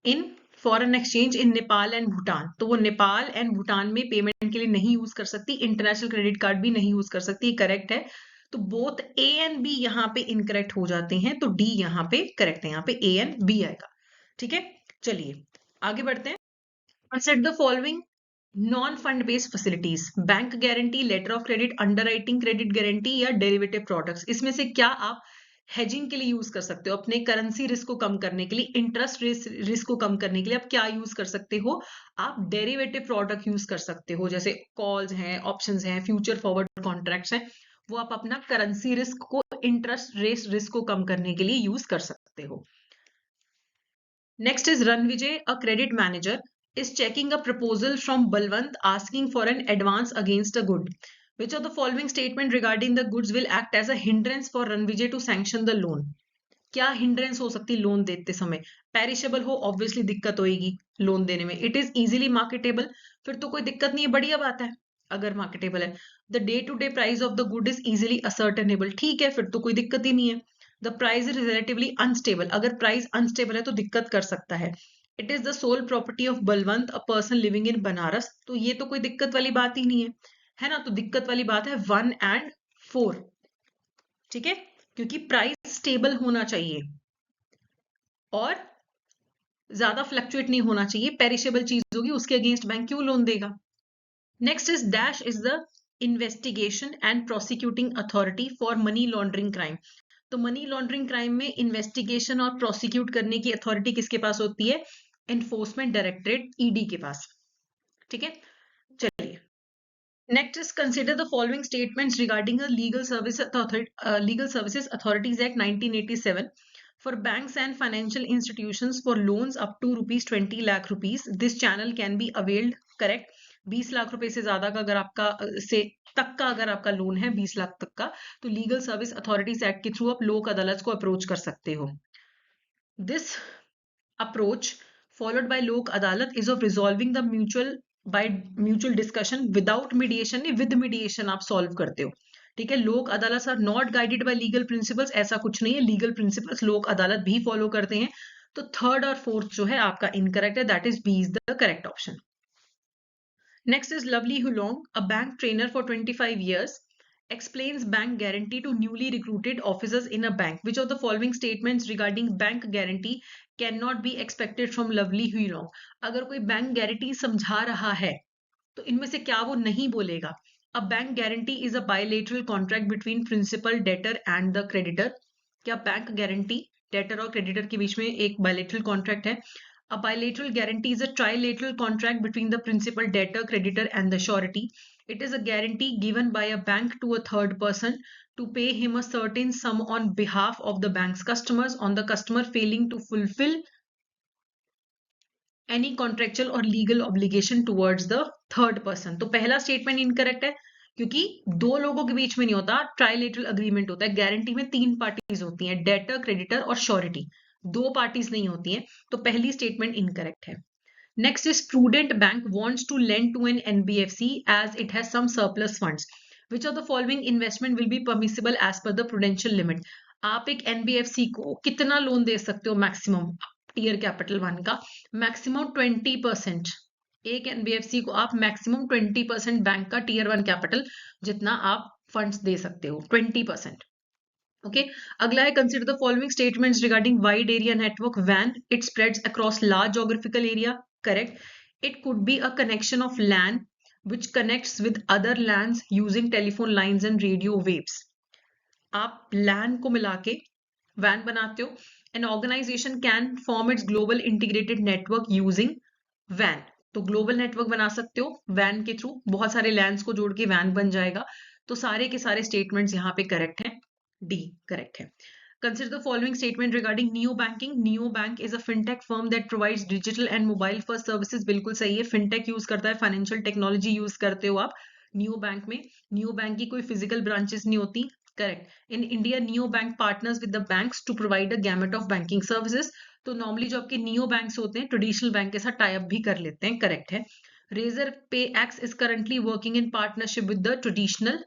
in foreign exchange in Nepal and Bhutan, तो वो नेपाल एंड भूटान में पेमेंट के लिए नहीं यूज कर सकती, इंटरनेशनल क्रेडिट कार्ड भी नहीं यूज कर सकती. करेक्ट है, तो बोथ ए एंड बी यहाँ पे इनकरेक्ट हो जाते हैं, तो डी यहाँ पे करेक्ट है, यहाँ पे ए एंड बी आएगा. ठीक है, चलिए आगे बढ़ते हैं. Consider the following non fund based facilities, bank guarantee, letter of credit, underwriting credit guarantee या डेरिवेटिव प्रोडक्ट्स. इसमें से क्या आप हेजिंग के लिए यूज कर सकते हो, अपने करेंसी रिस्क को कम करने के लिए, इंटरेस्ट रिस्क को कम करने के लिए आप क्या यूज कर सकते हो? आप डेरिवेटिव प्रोडक्ट यूज कर सकते हो, जैसे कॉल्स हैं, ऑप्शंस हैं, फ्यूचर फॉरवर्ड कॉन्ट्रैक्ट्स हैं, वो आप अपना करेंसी रिस्क को, इंटरेस्ट रेट रिस्क को कम करने के लिए यूज कर सकते हो. Next is Ranvijay, a credit manager, is checking a proposal from Balwant asking for an advance against a good. Which of the following statement regarding the goods will act as a hindrance for Ranvijay to sanction the loan? क्या hindrance हो सकती है loan देते समय? Perishable हो, obviously दिक्कत होगी loan देने में. इट इज इजीली मार्केटेबल, फिर तो कोई दिक्कत नहीं है, बढ़िया बात है अगर मार्केटेबल है. The day to day price of the good is easily ascertainable, ठीक है, फिर तो कोई दिक्कत ही नहीं है. The price is relatively unstable, अगर प्राइस अनस्टेबल है तो दिक्कत कर सकता है. It is the sole property of Balwant, a person living in Banaras, तो ये तो कोई दिक्कत वाली बात ही नहीं है ना, तो दिक्कत वाली बात है 1 and 4. ठीक है, क्योंकि प्राइस स्टेबल होना चाहिए और ज्यादा फ्लक्चुएट नहीं होना चाहिए, पेरिशेबल चीज होगी, उसके अगेंस्ट बैंक क्यों लोन देगा? Next is dash is the investigation and prosecuting authority for money laundering crime. तो मनी लॉन्ड्रिंग क्राइम में इन्वेस्टिगेशन और प्रोसिक्यूट करने की अथॉरिटी किसके पास होती है? एनफोर्समेंट डायरेक्टरेट, ईडी के पास. ठीक है, चलिए next is consider the following statements regarding legal services authorities act 1987 for banks and financial institutions for loans up to rupees 20 lakh rupees. This channel can be availed. Correct. 20 lakh रुपए से ज्यादा का अगर आपका से तक का अगर आपका लोन है 20 लाख तक का, तो लीगल सर्विस अथॉरिटीज एक्ट के थ्रू आप लोक अदालत को अप्रोच कर सकते हो. This approach followed by Lok Adalat is of resolving the mutual discussion without mediation, नहीं विद मीडिएशन आप सॉल्व करते हो. ठीक है, Lok Adalat are not guided by legal principles, ऐसा कुछ नहीं है, लीगल प्रिंसिपल्स लोक अदालत भी फॉलो करते हैं. तो थर्ड और फोर्थ जो है आपका इनकरेक्ट है, that is B is the correct option. Next is Lovely Hulong, a bank trainer for 25 years, explains bank guarantee to newly recruited officers in a bank. Which of the following statements regarding bank guarantee cannot be expected from Lovely Huilong? अगर कोई bank guarantee समझा रहा है तो इनमें से क्या वो नहीं बोलेगा? A bank guarantee is a bilateral contract between principal, debtor and the creditor. क्या बैंक गारंटी डेटर और क्रेडिटर के बीच में एक बायलेटरल कॉन्ट्रैक्ट है? A bilateral guarantee is a trilateral contract between the principal, debtor, creditor and the surety. It is a guarantee given by a bank to a third person to pay him a certain sum on behalf of the bank's customers on the customer failing to fulfill any contractual or legal obligation towards the third person. तो पहला statement incorrect है क्योंकि दो लोगों के बीच में नहीं होता, ट्राइलेटरल अग्रीमेंट होता है. गारंटी में 3 पार्टीज होती हैं, डेटर, क्रेडिटर और श्योरिटी, 2 पार्टीज नहीं होती हैं, तो पहली स्टेटमेंट इनकरेक्ट है. Next is prudent bank wants to lend to an NBFC as it has some surplus funds. Which of the following investment will be permissible as per the prudential limit? आप एक NBFC को कितना loan दे सकते हो maximum, tier capital 1 का maximum 20%। एक NBFC को आप मैक्सिमम 20% बैंक का टीयर 1 कैपिटल जितना आप फंड्स दे सकते हो 20%। ओके, अगला है consider the following statements regarding wide area network वैन it spreads across large geographical area. Correct. It could be a connection of LAN which connects with other LANs using telephone lines and radio waves। आप LAN को मिला के WAN बनाते हो। An organization can form its global integrated network using WAN। तो global network बना सकते हो WAN के थ्रू, बहुत सारे LANs को जोड़ के WAN बन जाएगा। तो सारे के सारे स्टेटमेंट्स यहाँ पे करेक्ट हैं, डी करेक्ट है। Consider the following statement regarding Neo Banking। Neo Bank is a fintech firm that provides digital and mobile first services। बिल्कुल सही है, fintech यूज करता है, फाइनेंशियल टेक्नोलॉजी यूज करते हो आप नियो बैंक में। नियो बैंक की कोई फिजिकल ब्रांचेस नहीं होती। Correct. In India neo bank partners with the banks to provide a gamut of banking services. तो नॉर्मली जो आपके नियो बैंक्स होते हैं ट्रेडिशनल बैंक के साथ टाई अप भी कर लेते हैं। करेक्ट है। रेजर पे x is currently working in partnership with the traditional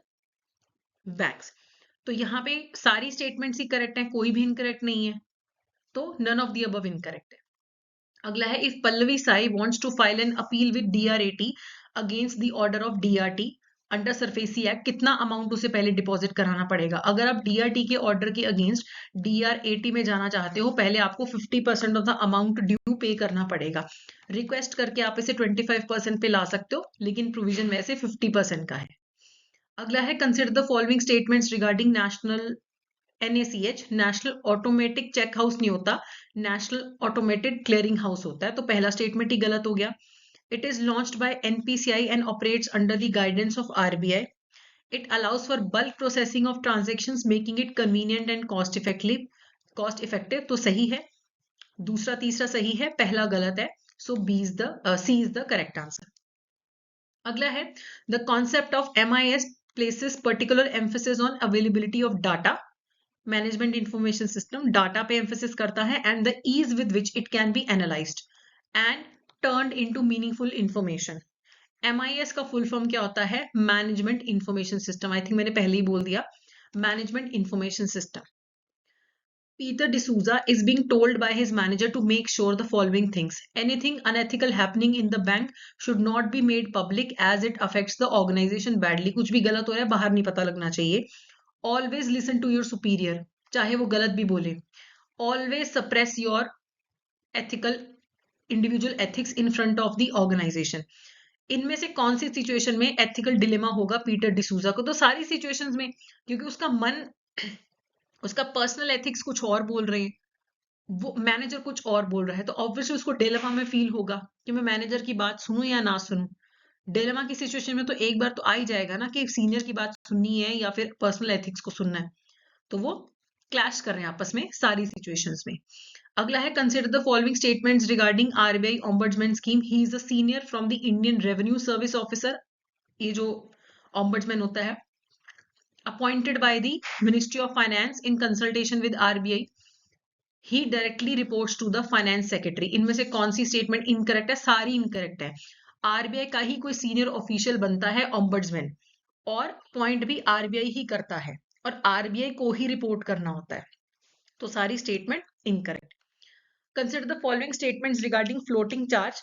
banks. तो यहाँ पे सारी स्टेटमेंट्स ही करेक्ट हैं, कोई भी इनकरेक्ट नहीं है, तो none of the above incorrect है। अगला है if Pallavi Sai wants to file an appeal with DRAT against the order of DRT under SARFAESI act, कितना अमाउंट उसे पहले डिपॉजिट कराना पड़ेगा? अगर आप डीआरटी के ऑर्डर के अगेंस्ट डीआरएटी में जाना चाहते हो, पहले आपको 50% ऑफ द अमाउंट ड्यू पे करना पड़ेगा। रिक्वेस्ट करके आप इसे 25% पे ला सकते हो, लेकिन प्रोविजन वैसे 50% का है। अगला है consider the following statements regarding national NACH। National automatic cheque house नहीं होता, नेशनल ऑटोमेटेड क्लियरिंग हाउस होता है। तो पहला स्टेटमेंट ही गलत हो गया। It is launched by NPCI and operates under the guidance of RBI। It allows for bulk processing of transactions making it convenient and cost effective. तो सही है, दूसरा तीसरा सही है, पहला गलत है। So C is the correct answer. अगला है the concept of MIS places particular emphasis on availability of data। Management information system data पे एम्फेसिस करता है and the ease with which it can be analysed and turned into meaningful information. MIS का full form क्या होता है? Management information system. I think मैंने पहले ही बोल दिया, management information system. Peter D'Souza is being told by his manager to make sure the following things: anything unethical happening in the bank should not be made public as it affects the organization badly। कुछ भी गलत हो रहा है बाहर नहीं पता लगना चाहिए। Always listen to your superior, चाहे वो गलत भी बोले। Always suppress your ethical individual ethics in front of the organization। इनमें से कौन सी सिचुएशन में एथिकल डिलेमा होगा पीटर डिसूजा को? तो सारी सिचुएशंस में, क्योंकि उसका मन, उसका पर्सनल एथिक्स कुछ और बोल रहे हैं, वो मैनेजर कुछ और बोल रहा है, तो ऑब्वियसली उसको डिलेमा में फील होगा कि मैं मैनेजर की बात सुनूं या ना सुनूं। डिलेमा की सिचुएशन में तो एक बार तो आ ही जाएगा ना कि सीनियर की बात सुननी है या फिर पर्सनल एथिक्स को सुनना है, तो वो क्लैश कर रहे हैं आपस में सारी सिचुएशंस में। अगला है consider the following statements regarding RBI ombudsman scheme. He is a senior from the Indian revenue service officer. ये जो ऑम्बड्समैन होता है appointed by the ministry of finance in consultation with RBI। He directly reports to the finance secretary. इनमें से कौन सी statement incorrect है? सारी incorrect है। RBI का ही कोई सीनियर ऑफिशियल बनता है ऑम्बड्समैन, और पॉइंट भी RBI ही करता है, और RBI को ही रिपोर्ट करना होता है, तो सारी statement incorrect. Consider the following statements regarding floating charge.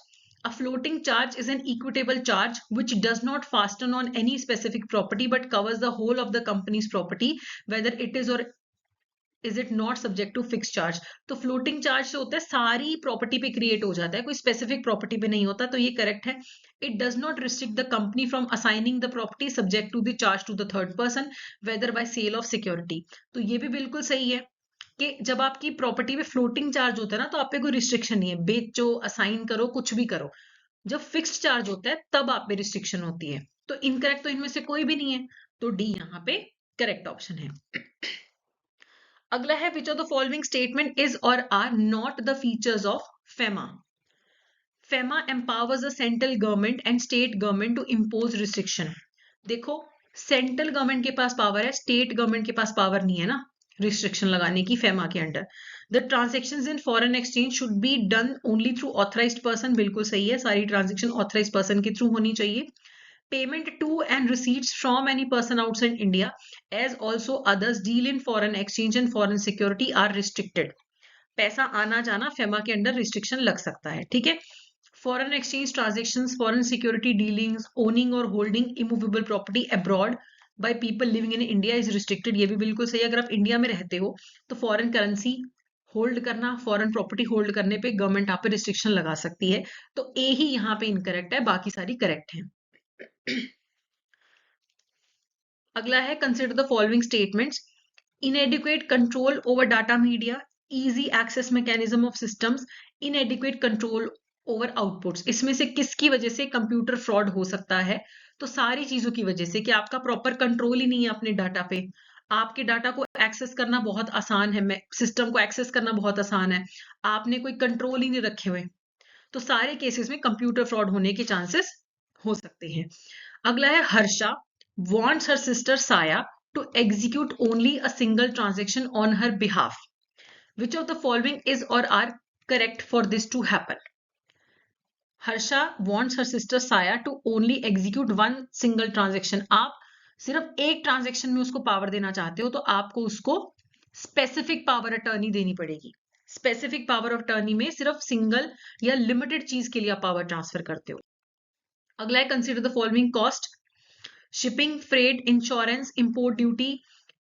A floating charge is an equitable charge which does not fasten on any specific property but covers the whole of the company's property, whether it is or is it not subject to fixed charge। तो floating charge से होता है सारी property पे create हो जाता है, कोई स्पेसिफिक प्रॉपर्टी पे नहीं होता, तो ये करेक्ट है। It does not restrict the company from assigning the property subject to the charge to the third person, whether by sale of security। तो ये भी बिल्कुल सही है कि जब आपकी प्रॉपर्टी पे फ्लोटिंग चार्ज होता है ना, तो आप पे कोई रिस्ट्रिक्शन नहीं है, बेचो, असाइन करो, कुछ भी करो। जब फिक्स्ड चार्ज होता है तब आप पे रिस्ट्रिक्शन होती है। तो इनकरेक्ट तो इनमें से कोई भी नहीं है, तो डी यहाँ पे करेक्ट ऑप्शन है। अगला है which of the following statement is or are not the features of FEMA. FEMA empowers the central government and state government to impose restriction. देखो, सेंट्रल गवर्नमेंट के पास पावर है, स्टेट गवर्नमेंट के पास power नहीं है ना रिस्ट्रिक्शन लगाने की फेमा के under. The transactions in foreign exchange should be done only through authorised person. बिल्कुल सही है, सारी ट्रांजेक्शन ऑथराइज्ड पर्सन के थ्रू होनी चाहिए। Payment to and receipts from any person outside India, as also others deal in foreign exchange and foreign security are restricted. पैसा आना जाना फेमा के अंडर रिस्ट्रिक्शन लग सकता है, ठीक है। Foreign exchange transactions, foreign security dealings, owning or holding immovable property abroad by people living in India is restricted. ये भी बिल्कुल सही है। अगर आप इंडिया में रहते हो तो फॉरेन करेंसी होल्ड करना, फॉरेन प्रॉपर्टी होल्ड करने पे गवर्नमेंट आप पे रिस्ट्रिक्शन लगा सकती है। तो ए ही यहाँ पे इनकरेक्ट है, बाकी सारी करेक्ट है। अगला है consider the following statements. Inadequate control over data media, easy access mechanism of systems, inadequate control over outputs. इसमें से किसकी वजह से कंप्यूटर फ्रॉड हो सकता है? तो सारी चीजों की वजह से कि आपका प्रॉपर कंट्रोल ही नहीं है अपने डाटा पे। आपके डाटा को एक्सेस करना बहुत आसान है, सिस्टम को एक्सेस करना बहुत आसान है, आपने कोई कंट्रोल ही नहीं रखे हुए, तो सारे केसेस में कंप्यूटर फ्रॉड होने के चांसेस हो सकते हैं। अगला है Harsha wants her sister Saya to execute only a single transaction on her behalf. Which of the following is or are correct for this to happen? Harsha wants her sister Saya to only execute one single transaction. आप सिर्फ एक transaction में उसको power देना चाहते हो तो आपको उसको स्पेसिफिक पावर अटर्नी देनी पड़ेगी। स्पेसिफिक पावर ऑफ अटर्नी में सिर्फ सिंगल या लिमिटेड चीज के लिए आप पावर ट्रांसफर करते हो। अगला है consider the following cost. Shipping, freight, insurance, import duty,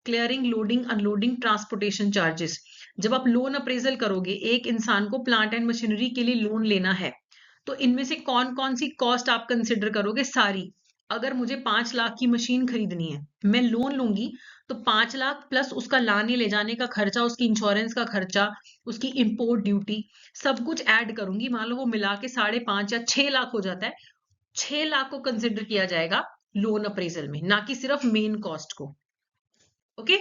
clearing, loading, unloading, transportation charges. जब आप लोन अप्रेजल करोगे, एक इंसान को प्लांट एंड मशीनरी के लिए लोन लेना है, तो इनमें से कौन कौन सी कॉस्ट आप कंसिडर करोगे? सारी। अगर मुझे 5 लाख की मशीन खरीदनी है, मैं लोन लूंगी तो 5 लाख प्लस उसका लाने ले जाने का खर्चा, उसकी इंश्योरेंस का खर्चा, उसकी इंपोर्ट ड्यूटी, सब कुछ ऐड करूंगी। मान लो वो मिला के 5.5 या 6 लाख हो जाता है। 6 लाख को कंसिडर किया जाएगा लोन अप्रेजल में, ना कि सिर्फ मेन कॉस्ट को। ओके,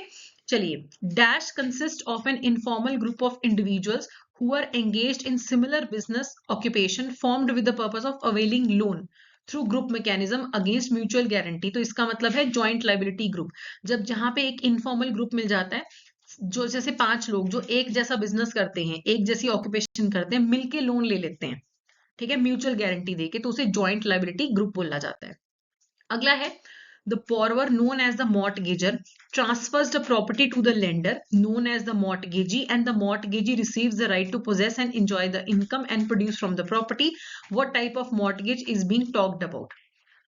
चलिए। Dash consist of an informal group of individuals who are engaged in similar business occupation formed with the purpose of availing loan through group mechanism against mutual guarantee. तो इसका मतलब है joint liability group. जब जहां पे एक informal group मिल जाता है, जो जैसे 5 लोग जो एक जैसा बिजनेस करते हैं, एक जैसी ऑक्यूपेशन करते हैं, मिलके लोन ले लेते हैं, ठीक है, म्यूचुअल गारंटी देके, तो उसे जॉइंट लाइबिलिटी ग्रुप बोला जाता है। अगला है the borrower known as the mortgager transfers the property to the lender known as the mortgagee and the mortgagee receives the right to possess and enjoy the income and produce from the property. What type of mortgage is being talked about?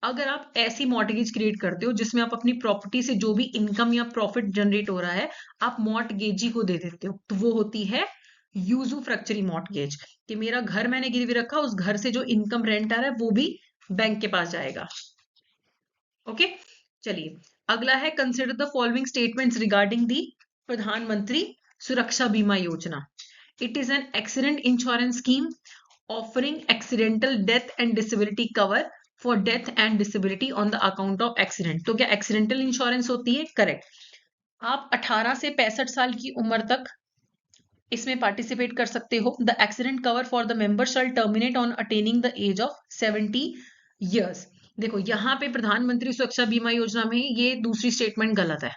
अगर आप ऐसी mortgage create करते हो जिसमें आप अपनी property से जो भी इनकम या प्रॉफिट जनरेट हो रहा है आप मॉर्टगेजी को दे देते हो, तो वो होती है यूजुफ्रैक्चरी मॉर्टगेज, कि मेरा घर मैंने गिरवी रखा, उस घर से जो इनकम रेंट आ रहा है वो भी बैंक के पास जाएगा। ओके, चलिए। अगला है consider the following statements regarding the प्रधानमंत्री सुरक्षा बीमा योजना। It is an accident insurance scheme offering accidental death and disability cover for death and disability on the account of accident. तो क्या एक्सीडेंटल इंश्योरेंस होती है? करेक्ट। आप 18 से 65 साल की उम्र तक इसमें पार्टिसिपेट कर सकते हो। The accident cover for the member shall terminate on attaining the age of 70 years. देखो यहाँ पे प्रधानमंत्री सुरक्षा बीमा योजना में ये दूसरी स्टेटमेंट गलत है।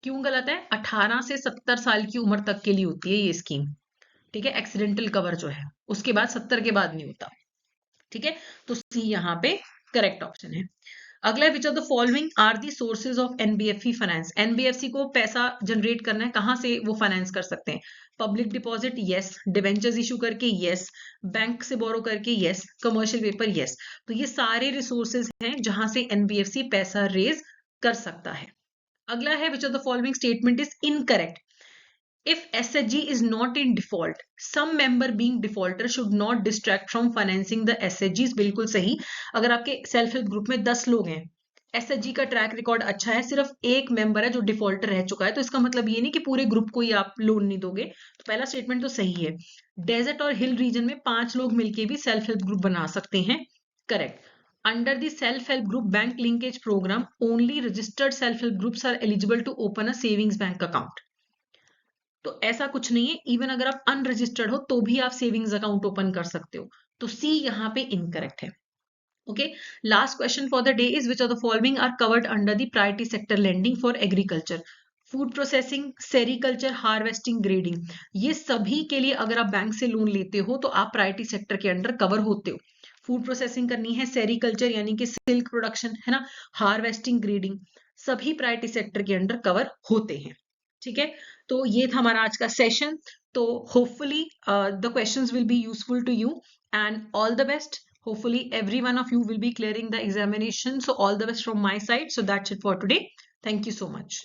क्यों गलत है? 18 से 70 साल की उम्र तक के लिए होती है ये स्कीम, ठीक है, एक्सीडेंटल कवर जो है, उसके बाद 70 के बाद नहीं होता, ठीक है। तो सी यहाँ पे करेक्ट ऑप्शन है। अगला, which of the following are the sources of NBFC finance. NBFC को पैसा जनरेट करना है, कहां से वो फाइनेंस कर सकते हैं? Public deposit, yes. Debentures issue करके, यस। बैंक से बोरो करके, यस। Commercial paper, yes. तो ये सारे रिसोर्सेज हैं जहां से एनबीएफसी पैसा रेज कर सकता है। अगला है, which of the following statement is incorrect. If SHG is not in default, some member being defaulter should not distract from financing the SHGs. बिल्कुल सही। अगर आपके सेल्फ हेल्प ग्रुप में 10 लोग हैं, SHG का ट्रैक रिकॉर्ड अच्छा है, सिर्फ एक मेंबर है जो डिफॉल्टर रह चुका है, तो इसका मतलब ये नहीं कि पूरे ग्रुप को ही आप लोन नहीं दोगे। तो पहला स्टेटमेंट तो सही है। डेजर्ट और हिल रीजन में 5 लोग मिलके भी सेल्फ हेल्प ग्रुप बना सकते हैं, correct. Under the self-help group bank linkage program, only registered self-help groups are eligible to open a savings bank account. तो ऐसा कुछ नहीं है, इवन अगर आप अनरजिस्टर्ड हो तो भी आप सेविंग्स अकाउंट ओपन कर सकते हो। तो सी यहाँ पे इनकरेक्ट है। Okay, last question for the day is which of the following are covered under the priority sector lending for agriculture. Food processing, sericulture, harvesting, grading, ये सभी के लिए अगर आप बैंक से लोन लेते हो तो आप प्रायोरिटी सेक्टर के अंडर कवर होते हो। फूड प्रोसेसिंग करनी है, सेरिकल्चर यानी कि सिल्क प्रोडक्शन है ना, हार्वेस्टिंग, ग्रेडिंग, सभी प्रायोरिटी सेक्टर के अंडर कवर होते हैं। ठीक है, तो ये था हमारा आज का सेशन। तो hopefully the questions will be useful to you and all the best. Hopefully every one of you will be clearing the examination. So all the best from my side. So that's it for today. Thank you so much.